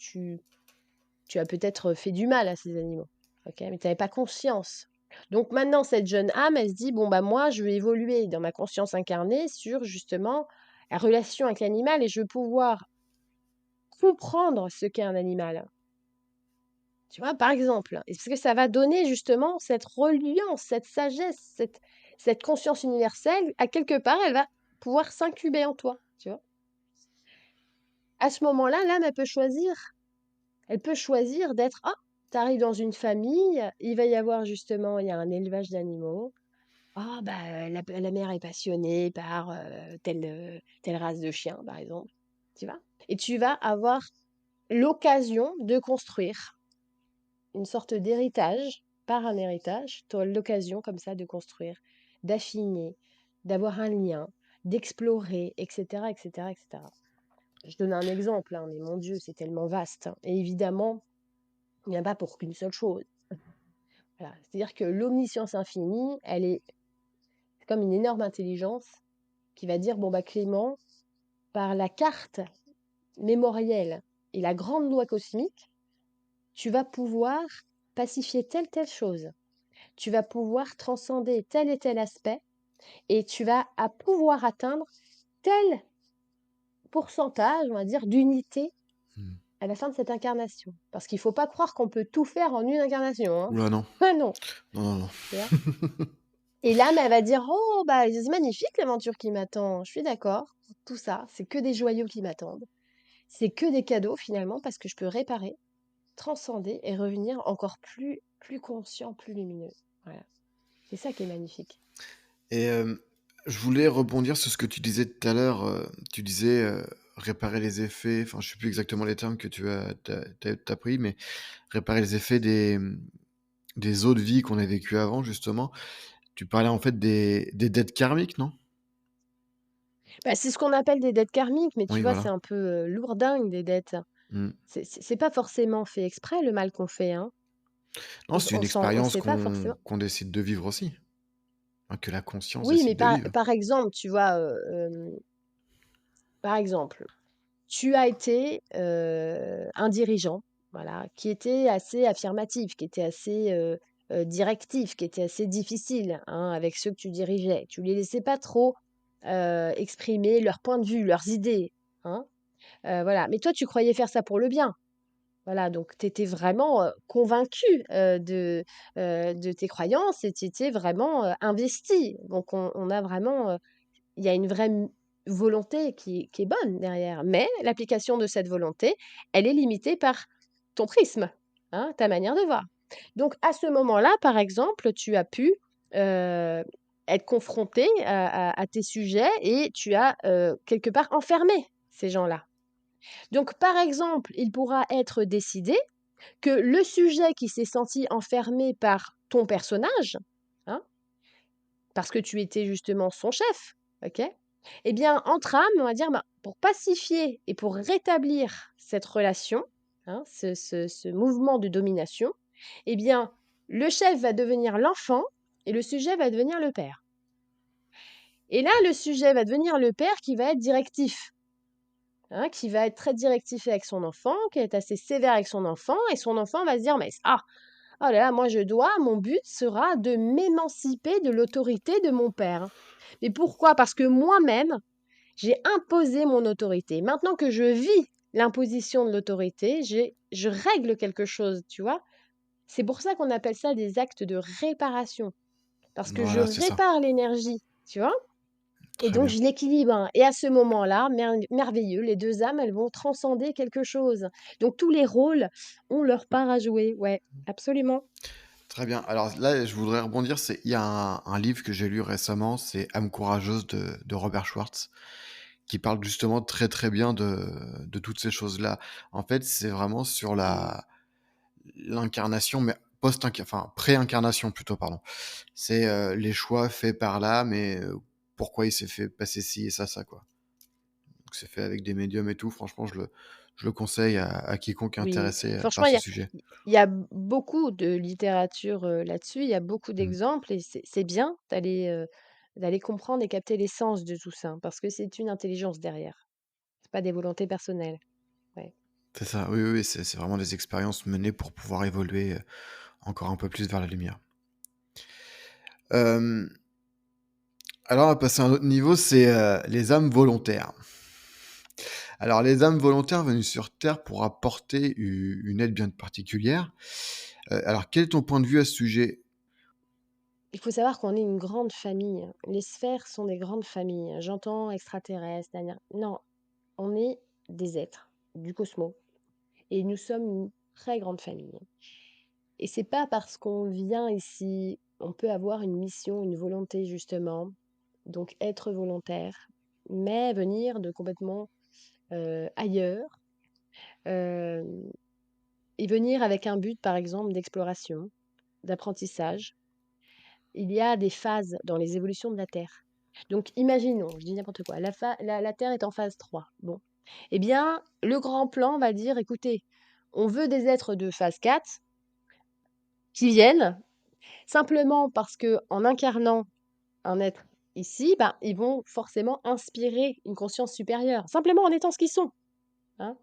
S2: as peut-être fait du mal à ces animaux, ok, mais tu n'avais pas conscience. Donc maintenant, cette jeune âme, elle se dit, bon, bah moi, je vais évoluer dans ma conscience incarnée sur justement la relation avec l'animal et je vais pouvoir comprendre ce qu'est un animal. Tu vois, par exemple, parce que ça va donner justement cette reliance, cette sagesse, cette conscience universelle, à quelque part, elle va pouvoir s'incuber en toi, tu vois. À ce moment-là, l'âme, elle peut choisir. Elle peut choisir d'être, ah, tu arrives dans une famille, il va y avoir justement, il y a un élevage d'animaux. Ah, bah, la mère est passionnée par telle race de chien, par exemple. Tu vois? Et tu vas avoir l'occasion de construire une sorte d'héritage, par un héritage, tu auras l'occasion comme ça de construire, d'affiner, d'avoir un lien, d'explorer, etc., etc., etc. Je donne un exemple, hein, mais mon Dieu, c'est tellement vaste, hein. Et évidemment, il n'y a pas pour qu'une seule chose. Voilà. C'est-à-dire que l'omniscience infinie, elle est comme une énorme intelligence qui va dire, bon bah Clément, par la carte mémorielle et la grande loi cosmique, tu vas pouvoir pacifier telle chose. Tu vas pouvoir transcender tel et tel aspect et tu vas pouvoir atteindre tel pourcentage, on va dire, d'unité
S1: Hmm.
S2: à la fin de cette incarnation. Parce qu'il ne faut pas croire qu'on peut tout faire en une incarnation, hein.
S1: Oula, non.
S2: Ah non,
S1: Non, non, non.
S2: tu vois. Et l'âme, elle va dire, oh, bah, c'est magnifique l'aventure qui m'attend. Je suis d'accord. Tout ça, c'est que des joyaux qui m'attendent. C'est que des cadeaux finalement parce que je peux réparer, transcender et revenir encore plus conscient, plus lumineux. Voilà. C'est ça qui est magnifique.
S1: Et je voulais rebondir sur ce que tu disais tout à l'heure. Tu disais réparer les effets, enfin, je sais plus exactement les termes que t'as pris, mais réparer les effets des autres vies qu'on a vécues avant, justement. Tu parlais en fait des dettes karmiques, non?
S2: Bah, c'est ce qu'on appelle des dettes karmiques, mais tu
S1: Oui,
S2: vois, c'est
S1: voilà.
S2: un peu lourdingue des dettes.
S1: Mm.
S2: C'est pas forcément fait exprès le mal qu'on fait, hein.
S1: Non, c'est une
S2: On
S1: expérience
S2: sait pas forcément.
S1: qu'on décide de vivre aussi. Enfin, que la conscience
S2: Oui, mais
S1: décide de vivre.
S2: par exemple, tu vois, par exemple, tu as été un dirigeant, voilà, qui était assez affirmatif, qui était assez directif, qui était assez difficile, hein, avec ceux que tu dirigeais. Tu les laissais pas trop exprimer leur point de vue, leurs idées, hein, voilà. Mais toi, tu croyais faire ça pour le bien. Voilà, donc tu étais vraiment convaincu de tes croyances et tu étais vraiment investi. Donc on a vraiment il y a une vraie volonté qui est bonne derrière. Mais l'application de cette volonté, elle est limitée par ton prisme, hein, ta manière de voir. Donc à ce moment-là, par exemple, tu as pu euh, être confronté à tes sujets et tu as quelque part enfermé ces gens-là. Donc par exemple, il pourra être décidé que le sujet qui s'est senti enfermé par ton personnage, hein, parce que tu étais justement son chef, ok? Eh bien, entre âmes, on va dire, bah, pour pacifier et pour rétablir cette relation, hein, ce mouvement de domination, eh bien, Le chef va devenir l'enfant et le sujet va devenir le père. Et là, le sujet va devenir le père qui va être directif, hein, qui va être très directif avec son enfant, qui va être assez sévère avec son enfant, et son enfant va se dire, mais oh là là, moi mon but sera de m'émanciper de l'autorité de mon père. Mais pourquoi? Parce que moi-même, j'ai imposé mon autorité. Maintenant que je vis l'imposition de l'autorité, je règle quelque chose, tu vois? C'est pour ça qu'on appelle ça des actes de réparation, parce que je
S1: Voilà, c'est ça.
S2: répare l'énergie, tu vois? Et
S1: Très
S2: donc
S1: bien.
S2: je l'équilibre, hein. Et à ce moment-là, merveilleux, les 2 âmes, elles vont transcender quelque chose. Donc tous les rôles ont leur part à jouer. Ouais, absolument.
S1: Très bien. Alors là, je voudrais rebondir. Il y a un livre que j'ai lu récemment, c'est Âme courageuse de Robert Schwartz, qui parle justement très très bien de toutes ces choses-là. En fait, c'est vraiment sur
S2: Mmh.
S1: l'incarnation, mais enfin pré-incarnation plutôt, pardon. C'est les choix faits par l'âme et pourquoi il s'est fait passer ci et ça, quoi. Donc c'est fait avec des médiums et tout. Franchement, je le conseille à quiconque est
S2: Oui,
S1: intéressé
S2: franchement,
S1: par ce sujet.
S2: il y a beaucoup de littérature, là-dessus, il y a beaucoup
S1: Mm.
S2: d'exemples et c'est bien d'aller comprendre et capter l'essence de tout ça, hein, parce que c'est une intelligence derrière. C'est pas des volontés personnelles. Ouais.
S1: C'est ça, oui, oui, oui, c'est vraiment des expériences menées pour pouvoir évoluer encore un peu plus vers la lumière. Euh, alors, on va passer à un autre niveau, c'est les âmes volontaires. Alors, les âmes volontaires venues sur Terre pour apporter une aide bien particulière. Alors, quel est ton point de vue à ce sujet?
S2: Il faut savoir qu'on est une grande famille. Les sphères sont des grandes familles. J'entends extraterrestres, gna gna. Non, on est des êtres du cosmos et nous sommes une très grande famille. Et c'est pas parce qu'on vient ici, on peut avoir une mission, une volonté justement, donc être volontaire, mais venir de complètement ailleurs euh, et venir avec un but par exemple d'exploration, d'apprentissage. Il y a des phases dans les évolutions de la Terre. Donc imaginons, je dis n'importe quoi, la Terre est en phase 3. Bon. Eh bien, le grand plan va dire, écoutez, on veut des êtres de phase 4 qui viennent, simplement parce que en incarnant un être ici, ben, ils vont forcément inspirer une conscience supérieure, simplement en étant ce qu'ils sont. Hein.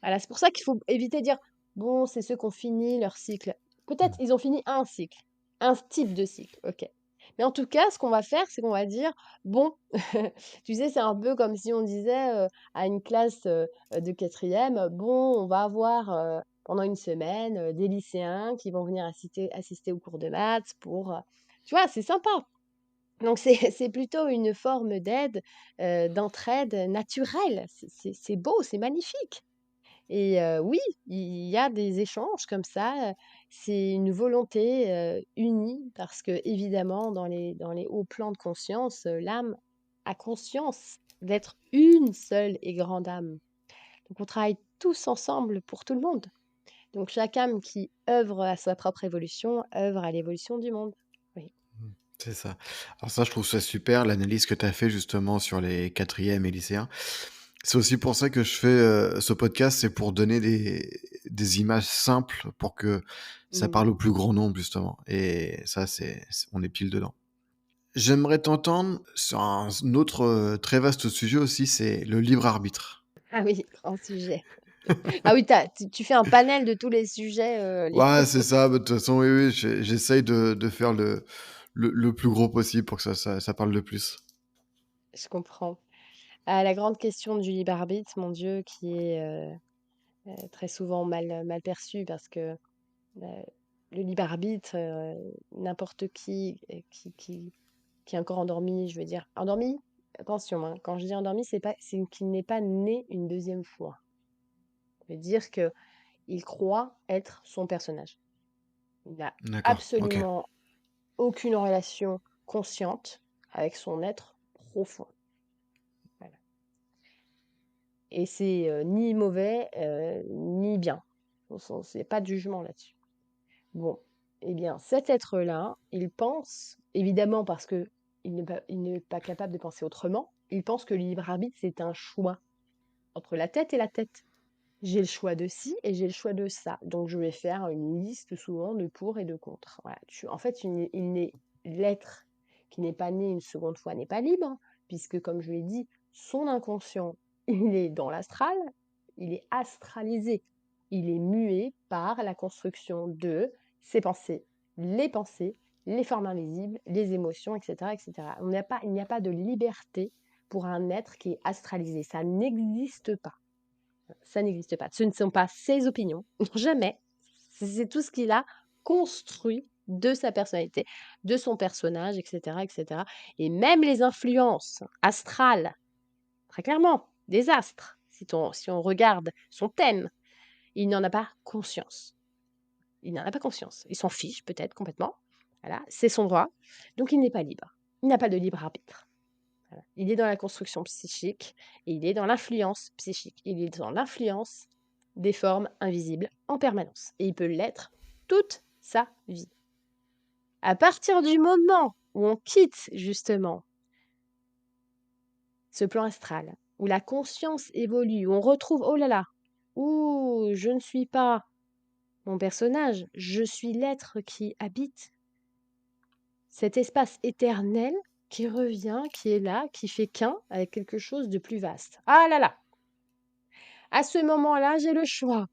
S2: Voilà, c'est pour ça qu'il faut éviter de dire, bon, c'est ceux qui ont fini leur cycle. Peut-être ils ont fini un cycle, un type de cycle, ok. Mais en tout cas, ce qu'on va faire, c'est qu'on va dire, bon, tu sais, c'est un peu comme si on disait à une classe de quatrième, bon, on va avoir pendant une semaine des lycéens qui vont venir assister au cours de maths pour... tu vois, c'est sympa. Donc c'est c'est plutôt une forme d'aide, d'entraide naturelle. C'est beau, c'est magnifique. Et oui, il y a des échanges comme ça, c'est une volonté, unie parce que évidemment dans les hauts plans de conscience, l'âme a conscience d'être une seule et grande âme. Donc on travaille tous ensemble pour tout le monde. Donc chaque âme qui œuvre à sa propre évolution, œuvre à l'évolution du monde. Oui.
S1: C'est ça. Alors ça, je trouve ça super, l'analyse que tu as fait justement sur les quatrièmes et lycéens. C'est aussi pour ça que je fais ce podcast, c'est pour donner des images simples pour que ça
S2: Mmh.
S1: parle au plus grand nombre, justement. Et ça, on est pile dedans. J'aimerais t'entendre sur un autre très vaste sujet aussi, c'est le libre arbitre.
S2: Ah oui, grand sujet. Ah oui, tu fais un panel de tous les sujets, les
S1: Ouais, c'est ça, bah, de toute façon, oui, oui, j'essaye de faire le plus gros possible pour que ça parle de plus.
S2: je comprends. Ah, la grande question du libre arbitre, mon Dieu, qui est, très souvent mal perçue parce que, heu, le libre arbitre, n'importe qui est encore endormi, je veux dire endormi, attention, hein, quand je dis endormi, c'est qu'il n'est pas né une deuxième fois. Ça veut dire qu'il croit être son personnage. Il n'a
S1: D'accord, ok.
S2: absolument aucune relation consciente avec son être profond. Voilà. Et c'est, ni mauvais, ni bien. Au sens il y a pas de jugement là-dessus. Bon, eh bien, cet être-là, il pense, évidemment parce que il n'est pas capable de penser autrement, il pense que le libre arbitre, c'est un choix entre la tête et la tête. J'ai le choix de ci et j'ai le choix de ça. Donc je vais faire une liste souvent de pour et de contre. Voilà, en fait, l'être qui n'est pas né une seconde fois n'est pas libre, hein, puisque comme je l'ai dit, son inconscient, il est dans l'astral, il est astralisé. Il est muet par la construction de ses pensées, les formes invisibles, les émotions, etc., etc. Il n'y a pas de liberté pour un être qui est astralisé. Ça n'existe pas. Ça n'existe pas. Ce ne sont pas ses opinions, jamais. C'est tout ce qu'il a construit de sa personnalité, de son personnage, etc., etc. Et même les influences astrales, très clairement, des astres, si on regarde son thème, il n'en a pas conscience. Il n'en a pas conscience. Il s'en fiche peut-être complètement. Voilà, c'est son droit. Donc il n'est pas libre. Il n'a pas de libre arbitre. Voilà. Il est dans la construction psychique et il est dans l'influence psychique. Il est dans l'influence des formes invisibles en permanence. Et il peut l'être toute sa vie. À partir du moment où on quitte justement ce plan astral, où la conscience évolue, où on retrouve, oh là là, ouh, je ne suis pas mon personnage, je suis l'être qui habite cet espace éternel qui revient, qui est là, qui fait qu'un avec quelque chose de plus vaste. Ah là là, à ce moment-là, j'ai le choix.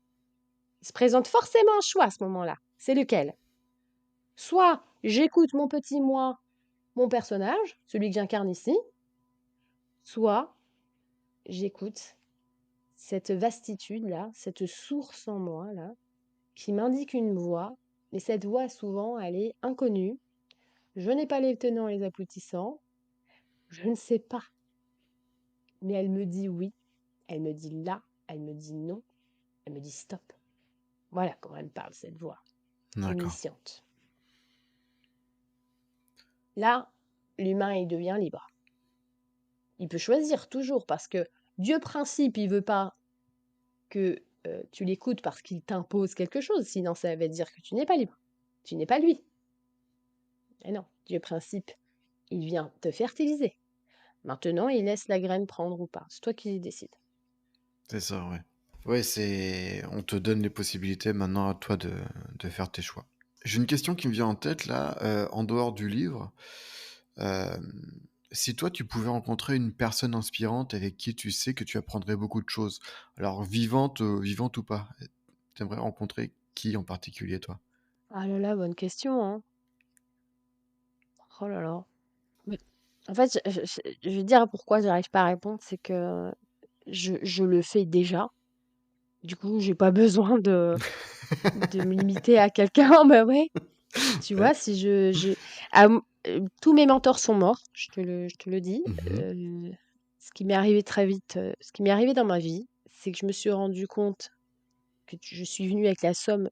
S2: Il se présente forcément un choix à ce moment-là. C'est lequel? Soit j'écoute mon petit moi, mon personnage, celui que j'incarne ici, soit j'écoute cette vastitude-là, cette source en moi, là, qui m'indique une voie, et cette voie, souvent, elle est inconnue. Je n'ai pas les tenants et les aboutissants, je ne sais pas, mais elle me dit oui, elle me dit là, elle me dit non, elle me dit stop. Voilà comment elle me parle, cette voix
S1: D'accord.
S2: omnisciente. Là, l'humain, il devient libre. Il peut choisir toujours parce que Dieu principe, il veut pas que tu l'écoutes parce qu'il t'impose quelque chose, sinon ça veut dire que tu n'es pas libre. Tu n'es pas lui. Et non, Dieu principe, il vient te fertiliser. Maintenant, il laisse la graine prendre ou pas. C'est toi qui décides.
S1: C'est ça, ouais. Ouais, on te donne les possibilités maintenant à toi de faire tes choix. J'ai une question qui me vient en tête là, en dehors du livre. Euh, Si toi tu pouvais rencontrer une personne inspirante avec qui tu sais que tu apprendrais beaucoup de choses, alors vivante ou pas, t'aimerais rencontrer qui en particulier toi?
S2: Ah là là, bonne question, hein. Oh là là. Mais en fait, je vais dire pourquoi j'arrive pas à répondre, c'est que je le fais déjà. Du coup, j'ai pas besoin de me limiter à quelqu'un. Bah ouais. Tu vois,
S1: Ouais.
S2: si tous mes mentors sont morts, je te le dis.
S1: Mhm.
S2: Ce qui m'est arrivé très vite, ce qui m'est arrivé dans ma vie, c'est que je me suis rendu compte que je suis venue avec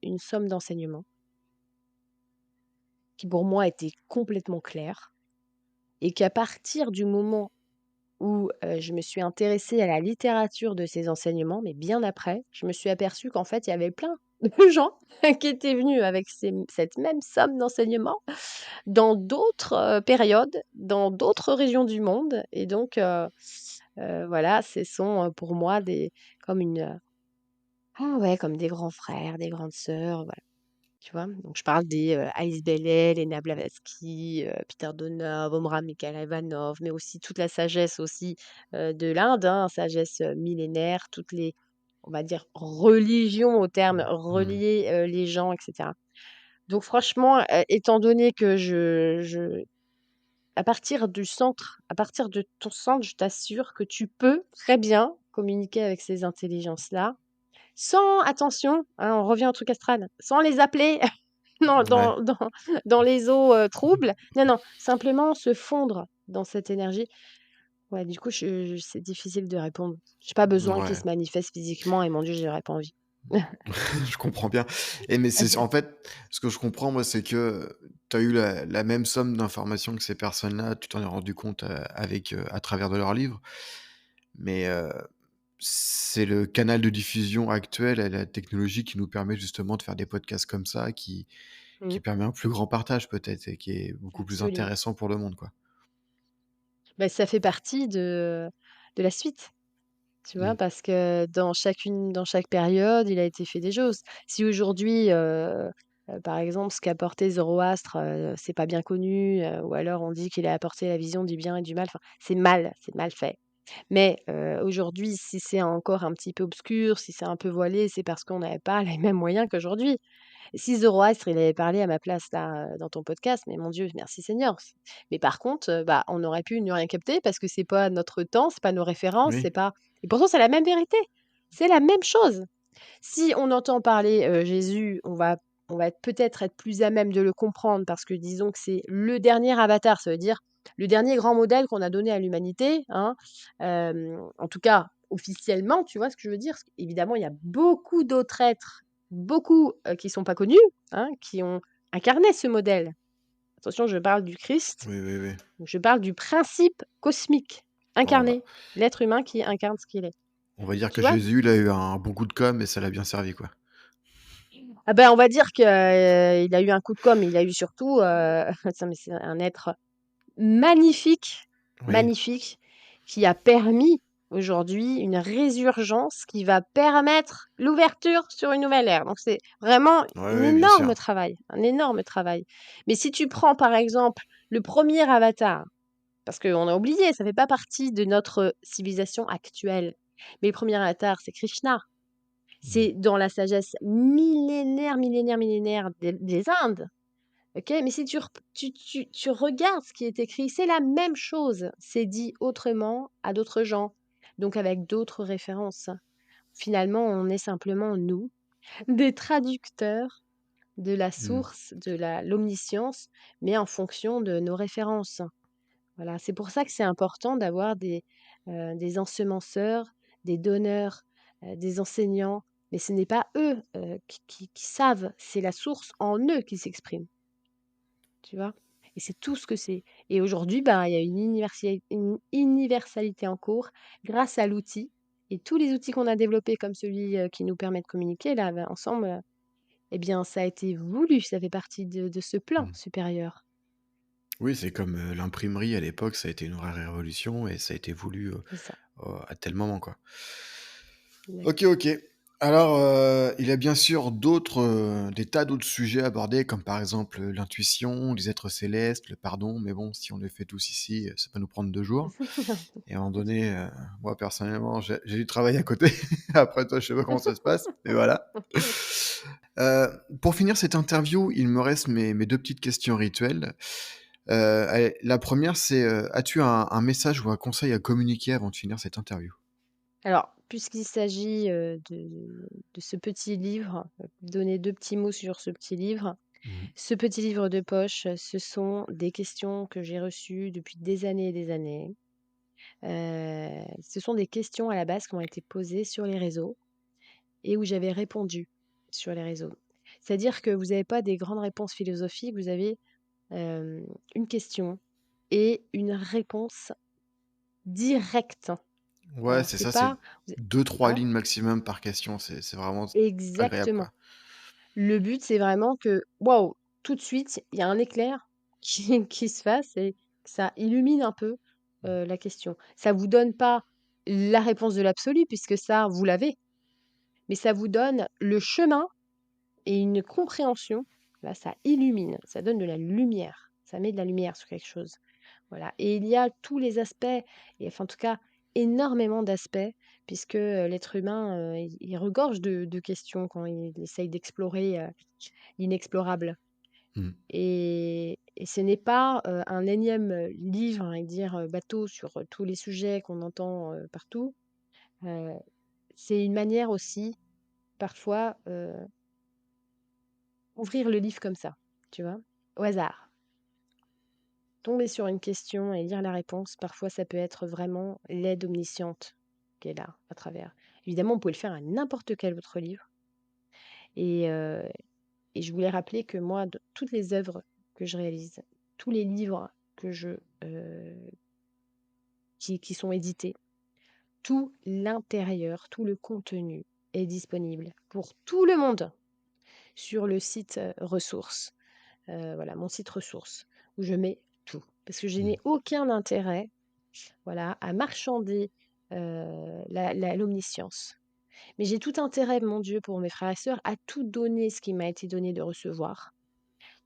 S2: une somme d'enseignements qui pour moi était complètement claire et qu'à partir du moment où je me suis intéressée à la littérature de ces enseignements, mais bien après, je me suis aperçue qu'en fait, il y avait plein de gens qui étaient venus avec cette même somme d'enseignements dans d'autres périodes, dans d'autres régions du monde. Et donc, voilà, ce sont pour moi comme ah ouais, comme des grands frères, des grandes sœurs, voilà. Tu vois? Donc je parle des, Alice Bellel, Elena Blavatsky, Peter Donov, Omraam Mikhaëlvanov, mais aussi toute la sagesse aussi, de l'Inde, hein, sagesse, millénaire, toutes les, on va dire, religions au terme,
S1: Mhm.
S2: relier, les gens et cetera. Donc franchement, étant donné que à partir de ton centre, je t'assure que tu peux très bien communiquer avec ces intelligences-là, sans attention, hein, on revient au truc astral, sans les appeler non,
S1: Ouais.
S2: dans les eaux, troubles. Non, non, simplement se fondre dans cette énergie. Ouais, du coup, c'est difficile de répondre. J'ai pas besoin qu'ils
S1: Ouais.
S2: se manifestent physiquement et mon Dieu, j'aurais pas envie.
S1: Je comprends bien. Et mais c'est en fait, ce que je comprends moi, c'est que tu as eu la même somme d'informations que ces personnes-là, tu t'en es rendu compte, à travers de leurs livres. Mais, c'est le canal de diffusion actuel et la technologie qui nous permet justement de faire des podcasts comme ça, qui
S2: Mmh,
S1: permet un plus grand partage peut-être et qui est beaucoup plus
S2: absolument.
S1: intéressant pour le monde, quoi.
S2: Bah, ça fait partie de la suite. Tu vois?
S1: Mmh.
S2: Parce que dans chaque période, il a été fait des choses. Si aujourd'hui, par exemple, ce qu'a apporté Zoroastre, c'est pas bien connu, ou alors on dit qu'il a apporté la vision du bien et du mal, enfin, c'est mal fait. Mais aujourd'hui, si c'est encore un petit peu obscur, si c'est un peu voilé, c'est parce qu'on n'avait pas les mêmes moyens qu'aujourd'hui. Si Zoroastre, il avait parlé à ma place là, dans ton podcast, mais mon Dieu, merci Seigneur. Mais par contre, bah, on aurait pu ne rien capter parce que c'est pas notre temps, c'est pas nos références,
S1: Oui,
S2: c'est pas et pourtant c'est la même vérité. C'est la même chose. Si on entend parler, Jésus, on va peut-être être plus à même de le comprendre parce que disons que c'est le dernier avatar, ça veut dire le dernier grand modèle qu'on a donné à l'humanité, hein. En tout cas, officiellement, tu vois ce que je veux dire? Parce qu'évidemment, il y a beaucoup d'autres êtres, beaucoup, qui sont pas connus, hein, qui ont incarné ce modèle. Attention, je parle du Christ,
S1: oui, oui, oui.
S2: je parle du principe cosmique
S1: Bon,
S2: incarné, l'être humain qui incarne ce qu'il est.
S1: on va dire
S2: Tu
S1: que
S2: vois?
S1: Jésus, il a eu un bon coup de com' et ça l'a bien servi, quoi.
S2: Ah ben, on va dire qu'il a eu un coup de com', il a eu surtout, ça mais c'est un être magnifique,
S1: Oui,
S2: magnifique, qui a permis aujourd'hui une résurgence qui va permettre l'ouverture sur une nouvelle ère. Donc c'est vraiment
S1: oui, oui, bien sûr.
S2: un énorme travail. Mais si tu prends par exemple le premier avatar, parce qu'on a oublié, ça fait pas partie de notre civilisation actuelle, mais le premier avatar, c'est Krishna.
S1: Mmh.
S2: C'est dans la sagesse millénaire, millénaire, millénaire des Indes. OK? Mais si tu regardes ce qui est écrit, c'est la même chose. C'est dit autrement à d'autres gens, donc avec d'autres références. Finalement, on est simplement, nous, des traducteurs de la
S1: Mmh.
S2: source, de l'omniscience, mais en fonction de nos références. Voilà, c'est pour ça que c'est important d'avoir des ensemenceurs, des donneurs, des enseignants, mais ce n'est pas eux, qui savent, c'est la source en eux qui s'exprime, tu vois? Et c'est tout ce que c'est. Et aujourd'hui, bah, il y a une universalité en cours grâce à l'outil et tous les outils qu'on a développés comme celui, qui nous permet de communiquer là, bah, ensemble, eh bien ça a été voulu, ça fait partie de ce plan
S1: Mmh.
S2: supérieur.
S1: Oui, c'est comme, l'imprimerie à l'époque, ça a été une vraie révolution et ça a été voulu,
S2: C'est ça,
S1: à tel moment, quoi. OK,
S2: exactement.
S1: OK. Alors, il y a bien sûr d'autres, des tas d'autres sujets abordés comme par exemple, l'intuition, les êtres célestes, le pardon, mais bon, si on les fait tous ici, ça peut nous prendre 2 jours et à un moment donné, moi personnellement, j'ai du travail à côté. Après toi, je sais pas comment ça se passe, mais voilà. Pour finir cette interview, il me reste mes 2 petites questions rituelles. Allez, la première, c'est, as-tu un message ou un conseil à communiquer avant de finir cette interview?
S2: Alors, puisqu'il s'agit, de ce petit livre, donner 2 petits mots sur ce petit livre.
S1: Mmh.
S2: Ce petit livre de poche, ce sont des questions que j'ai reçues depuis des années et des années. Ce sont des questions à la base qui ont été posées sur les réseaux et où j'avais répondu sur les réseaux. C'est-à-dire que vous n'avez pas des grandes réponses philosophiques, vous avez, une question et une réponse directe.
S1: Ouais,
S2: Voilà,
S1: c'est
S2: c'est
S1: ça, c'est
S2: pas vous
S1: 2-3
S2: hein?
S1: lignes maximum par question, c'est vraiment agréable,
S2: Exactement.
S1: quoi.
S2: Le but, c'est vraiment que, waouh, tout de suite, il y a un éclair qui qui se fasse et que ça illumine un peu, la question. Ça vous donne pas la réponse de l'absolu puisque ça, vous l'avez, mais ça vous donne le chemin et une compréhension. Là, ça illumine, ça donne de la lumière, ça met de la lumière sur quelque chose. Voilà et il y a tous les aspects et enfin, en tout cas, énormément d'aspects puisque, l'être humain, il regorge de questions quand il essaye d'explorer, l'inexplorable
S1: Mmh.
S2: et ce n'est pas, un énième, livre, on va dire, bateau sur, tous les sujets qu'on entend, partout. Heu, c'est une manière aussi, parfois, ouvrir le livre comme ça, tu vois? Au hasard. Tomber sur une question et lire la réponse, parfois ça peut être vraiment l'aide omnisciente qui est là, à travers. Évidemment, on pouvait le faire à n'importe quel autre livre et et je voulais rappeler que moi, de toutes les œuvres que je réalise, tous les livres que qui sont édités, tout l'intérieur, tout le contenu est disponible pour tout le monde sur le site, ressources. Voilà, mon site ressources où je mets tout. Parce que je
S1: Mmh.
S2: n'ai aucun intérêt, voilà, à marchander, l'omniscience. Mais j'ai tout intérêt, mon Dieu, pour mes frères et sœurs, à tout donner ce qui m'a été donné de recevoir.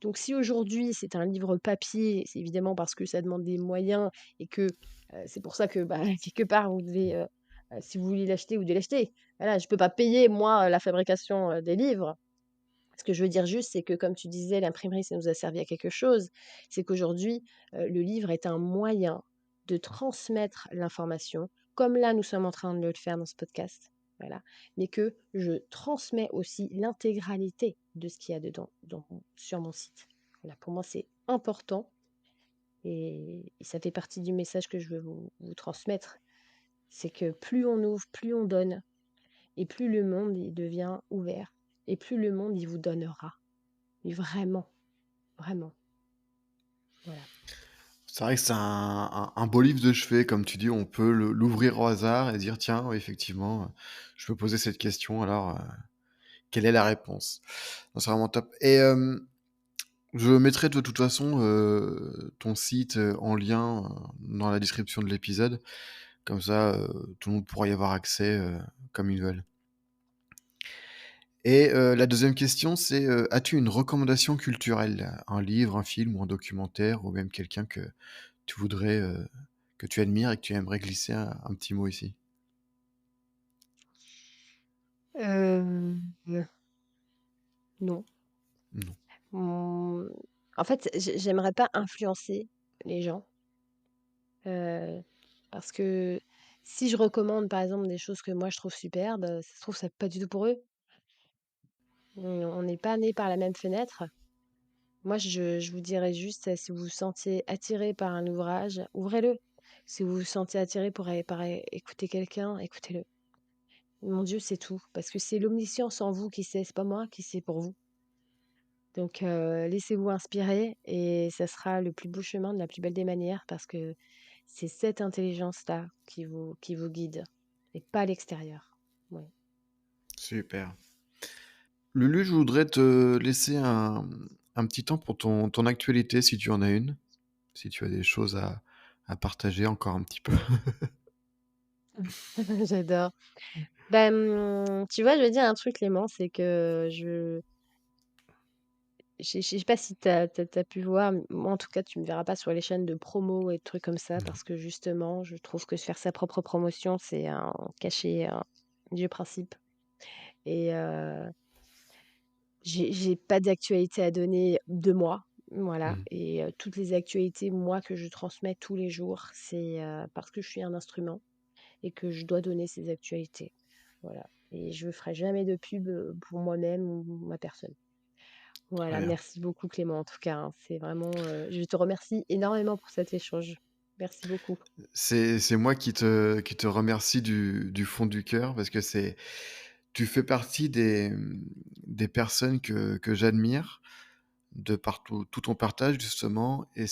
S2: Donc si aujourd'hui c'est un livre papier, c'est évidemment parce que ça demande des moyens et que c'est pour ça que bah, quelque part vous devez, si vous voulez l'acheter, vous devez l'acheter. Voilà, je peux pas payer moi la fabrication des livres. Ce que je veux dire juste, c'est que comme tu disais, l'imprimerie, ça nous a servi à quelque chose. C'est qu'aujourd'hui, le livre est un moyen de transmettre l'information, comme là nous sommes en train de le faire dans ce podcast. Voilà. Mais que je transmets aussi l'intégralité de ce qu'il y a dedans, sur mon site. Voilà, pour moi, c'est important et ça fait partie du message que je veux vous transmettre. C'est que plus on ouvre, plus on donne, et plus le monde il devient ouvert, et plus le monde il vous donnera. Mais vraiment, vraiment. Voilà.
S1: C'est vrai que c'est un beau livre de chevet, comme tu dis, on peut l'ouvrir au hasard et dire, tiens, oui, effectivement, je peux poser cette question, alors quelle est la réponse? Non, c'est vraiment top. Et je mettrai de toute façon ton site en lien dans la description de l'épisode, comme ça tout le monde pourra y avoir accès comme ils veulent. Et la deuxième question, c'est as-tu une recommandation culturelle? Un livre, un film ou un documentaire, ou même quelqu'un que tu voudrais, que tu admires et que tu aimerais glisser un petit mot ici?
S2: Euh, non.
S1: Non.
S2: Mmh, En fait, j'aimerais pas influencer les gens, parce que si je recommande, par exemple, des choses que moi je trouve superbes, ça se trouve, c'est pas du tout pour eux. On n'est pas nés par la même fenêtre. Moi, je vous dirais juste, si vous vous sentiez attiré par un ouvrage, ouvrez-le. Si vous vous sentez attiré par écouter quelqu'un, écoutez-le. Mon Dieu, c'est tout, parce que c'est l'omniscience en vous qui sait, c'est pas moi qui sais pour vous. Donc, laissez-vous inspirer et ça sera le plus beau chemin de la plus belle des manières parce que c'est cette intelligence-là qui vous guide et pas l'extérieur. Ouais.
S1: Super. Lulu, je voudrais te laisser un petit temps pour ton actualité, si tu en as une. Si tu as des choses à partager encore un petit peu.
S2: J'adore. Ben, tu vois, je vais dire un truc, Clément, c'est que je sais pas si t'as pu voir, moi en tout cas, tu me verras pas sur les chaînes de promo et de trucs comme ça
S1: Non.
S2: parce que justement, je trouve que faire sa propre promotion, c'est un cacher un vieux principe. Et j'ai pas d'actualité à donner de moi, voilà.
S1: Mm.
S2: Et toutes les actualités, moi, que je transmets tous les jours, c'est parce que je suis un instrument et que je dois donner ces actualités. Voilà. Et je ne ferai jamais de pub pour moi-même ou ma personne.
S1: Très
S2: Voilà.
S1: bien.
S2: Merci beaucoup, Clément, en tout cas, hein. C'est vraiment. Je te remercie énormément pour cet échange. Merci beaucoup.
S1: C'est moi qui te remercie du fond du cœur parce que tu fais partie des personnes que j'admire de partout, tout ton partage justement. Et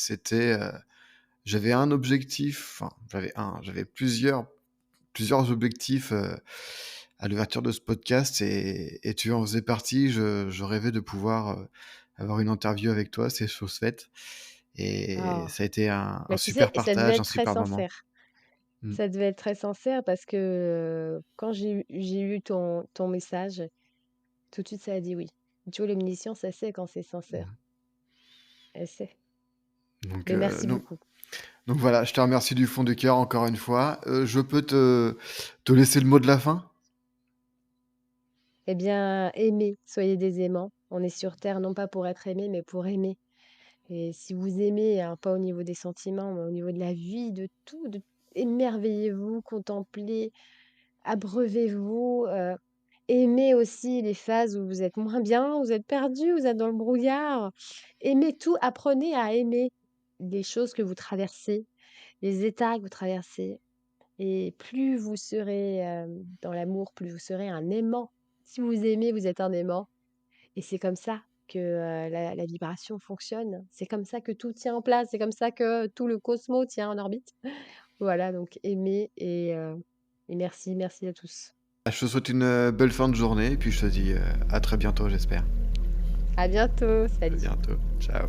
S1: j'avais un objectif, enfin, j'avais plusieurs objectifs à l'ouverture de ce podcast et tu en faisais partie. Je rêvais de pouvoir avoir une interview avec toi, c'est chose faite. Et
S2: Ah.
S1: ça a été un
S2: Mais tu sais,
S1: super
S2: et ça devait
S1: partage, un
S2: être très
S1: super moment.
S2: sincère.
S1: Mm.
S2: Ça devait être très sincère parce que quand j'ai eu ton message, tout de suite, ça a dit oui. Tu vois, l'omniscience, elle sait quand c'est sincère.
S1: Mm.
S2: Elle sait.
S1: Donc,
S2: Mais merci
S1: donc,
S2: beaucoup.
S1: donc voilà, je te remercie du fond du cœur encore une fois. Je peux te laisser le mot de la fin?
S2: Eh bien, aimez, soyez des aimants. On est sur Terre non pas pour être aimé, mais pour aimer. Et si vous aimez, hein, pas au niveau des sentiments, mais au niveau de la vie, de tout, émerveillez-vous, contemplez, abreuvez-vous. Aimez aussi les phases où vous êtes moins bien, vous êtes perdu, vous êtes dans le brouillard. Aimez tout, apprenez à aimer les choses que vous traversez, les états que vous traversez. Et plus vous serez dans l'amour, plus vous serez un aimant. Si vous aimez, vous êtes un aimant. Et c'est comme ça que la vibration fonctionne. C'est comme ça que tout tient en place. C'est comme ça que tout le cosmos tient en orbite. Voilà, donc aimez et merci, merci à tous.
S1: Je te souhaite une belle fin de journée et puis je te dis à très bientôt, j'espère.
S2: À bientôt,
S1: À
S2: salut.
S1: bientôt. Ciao.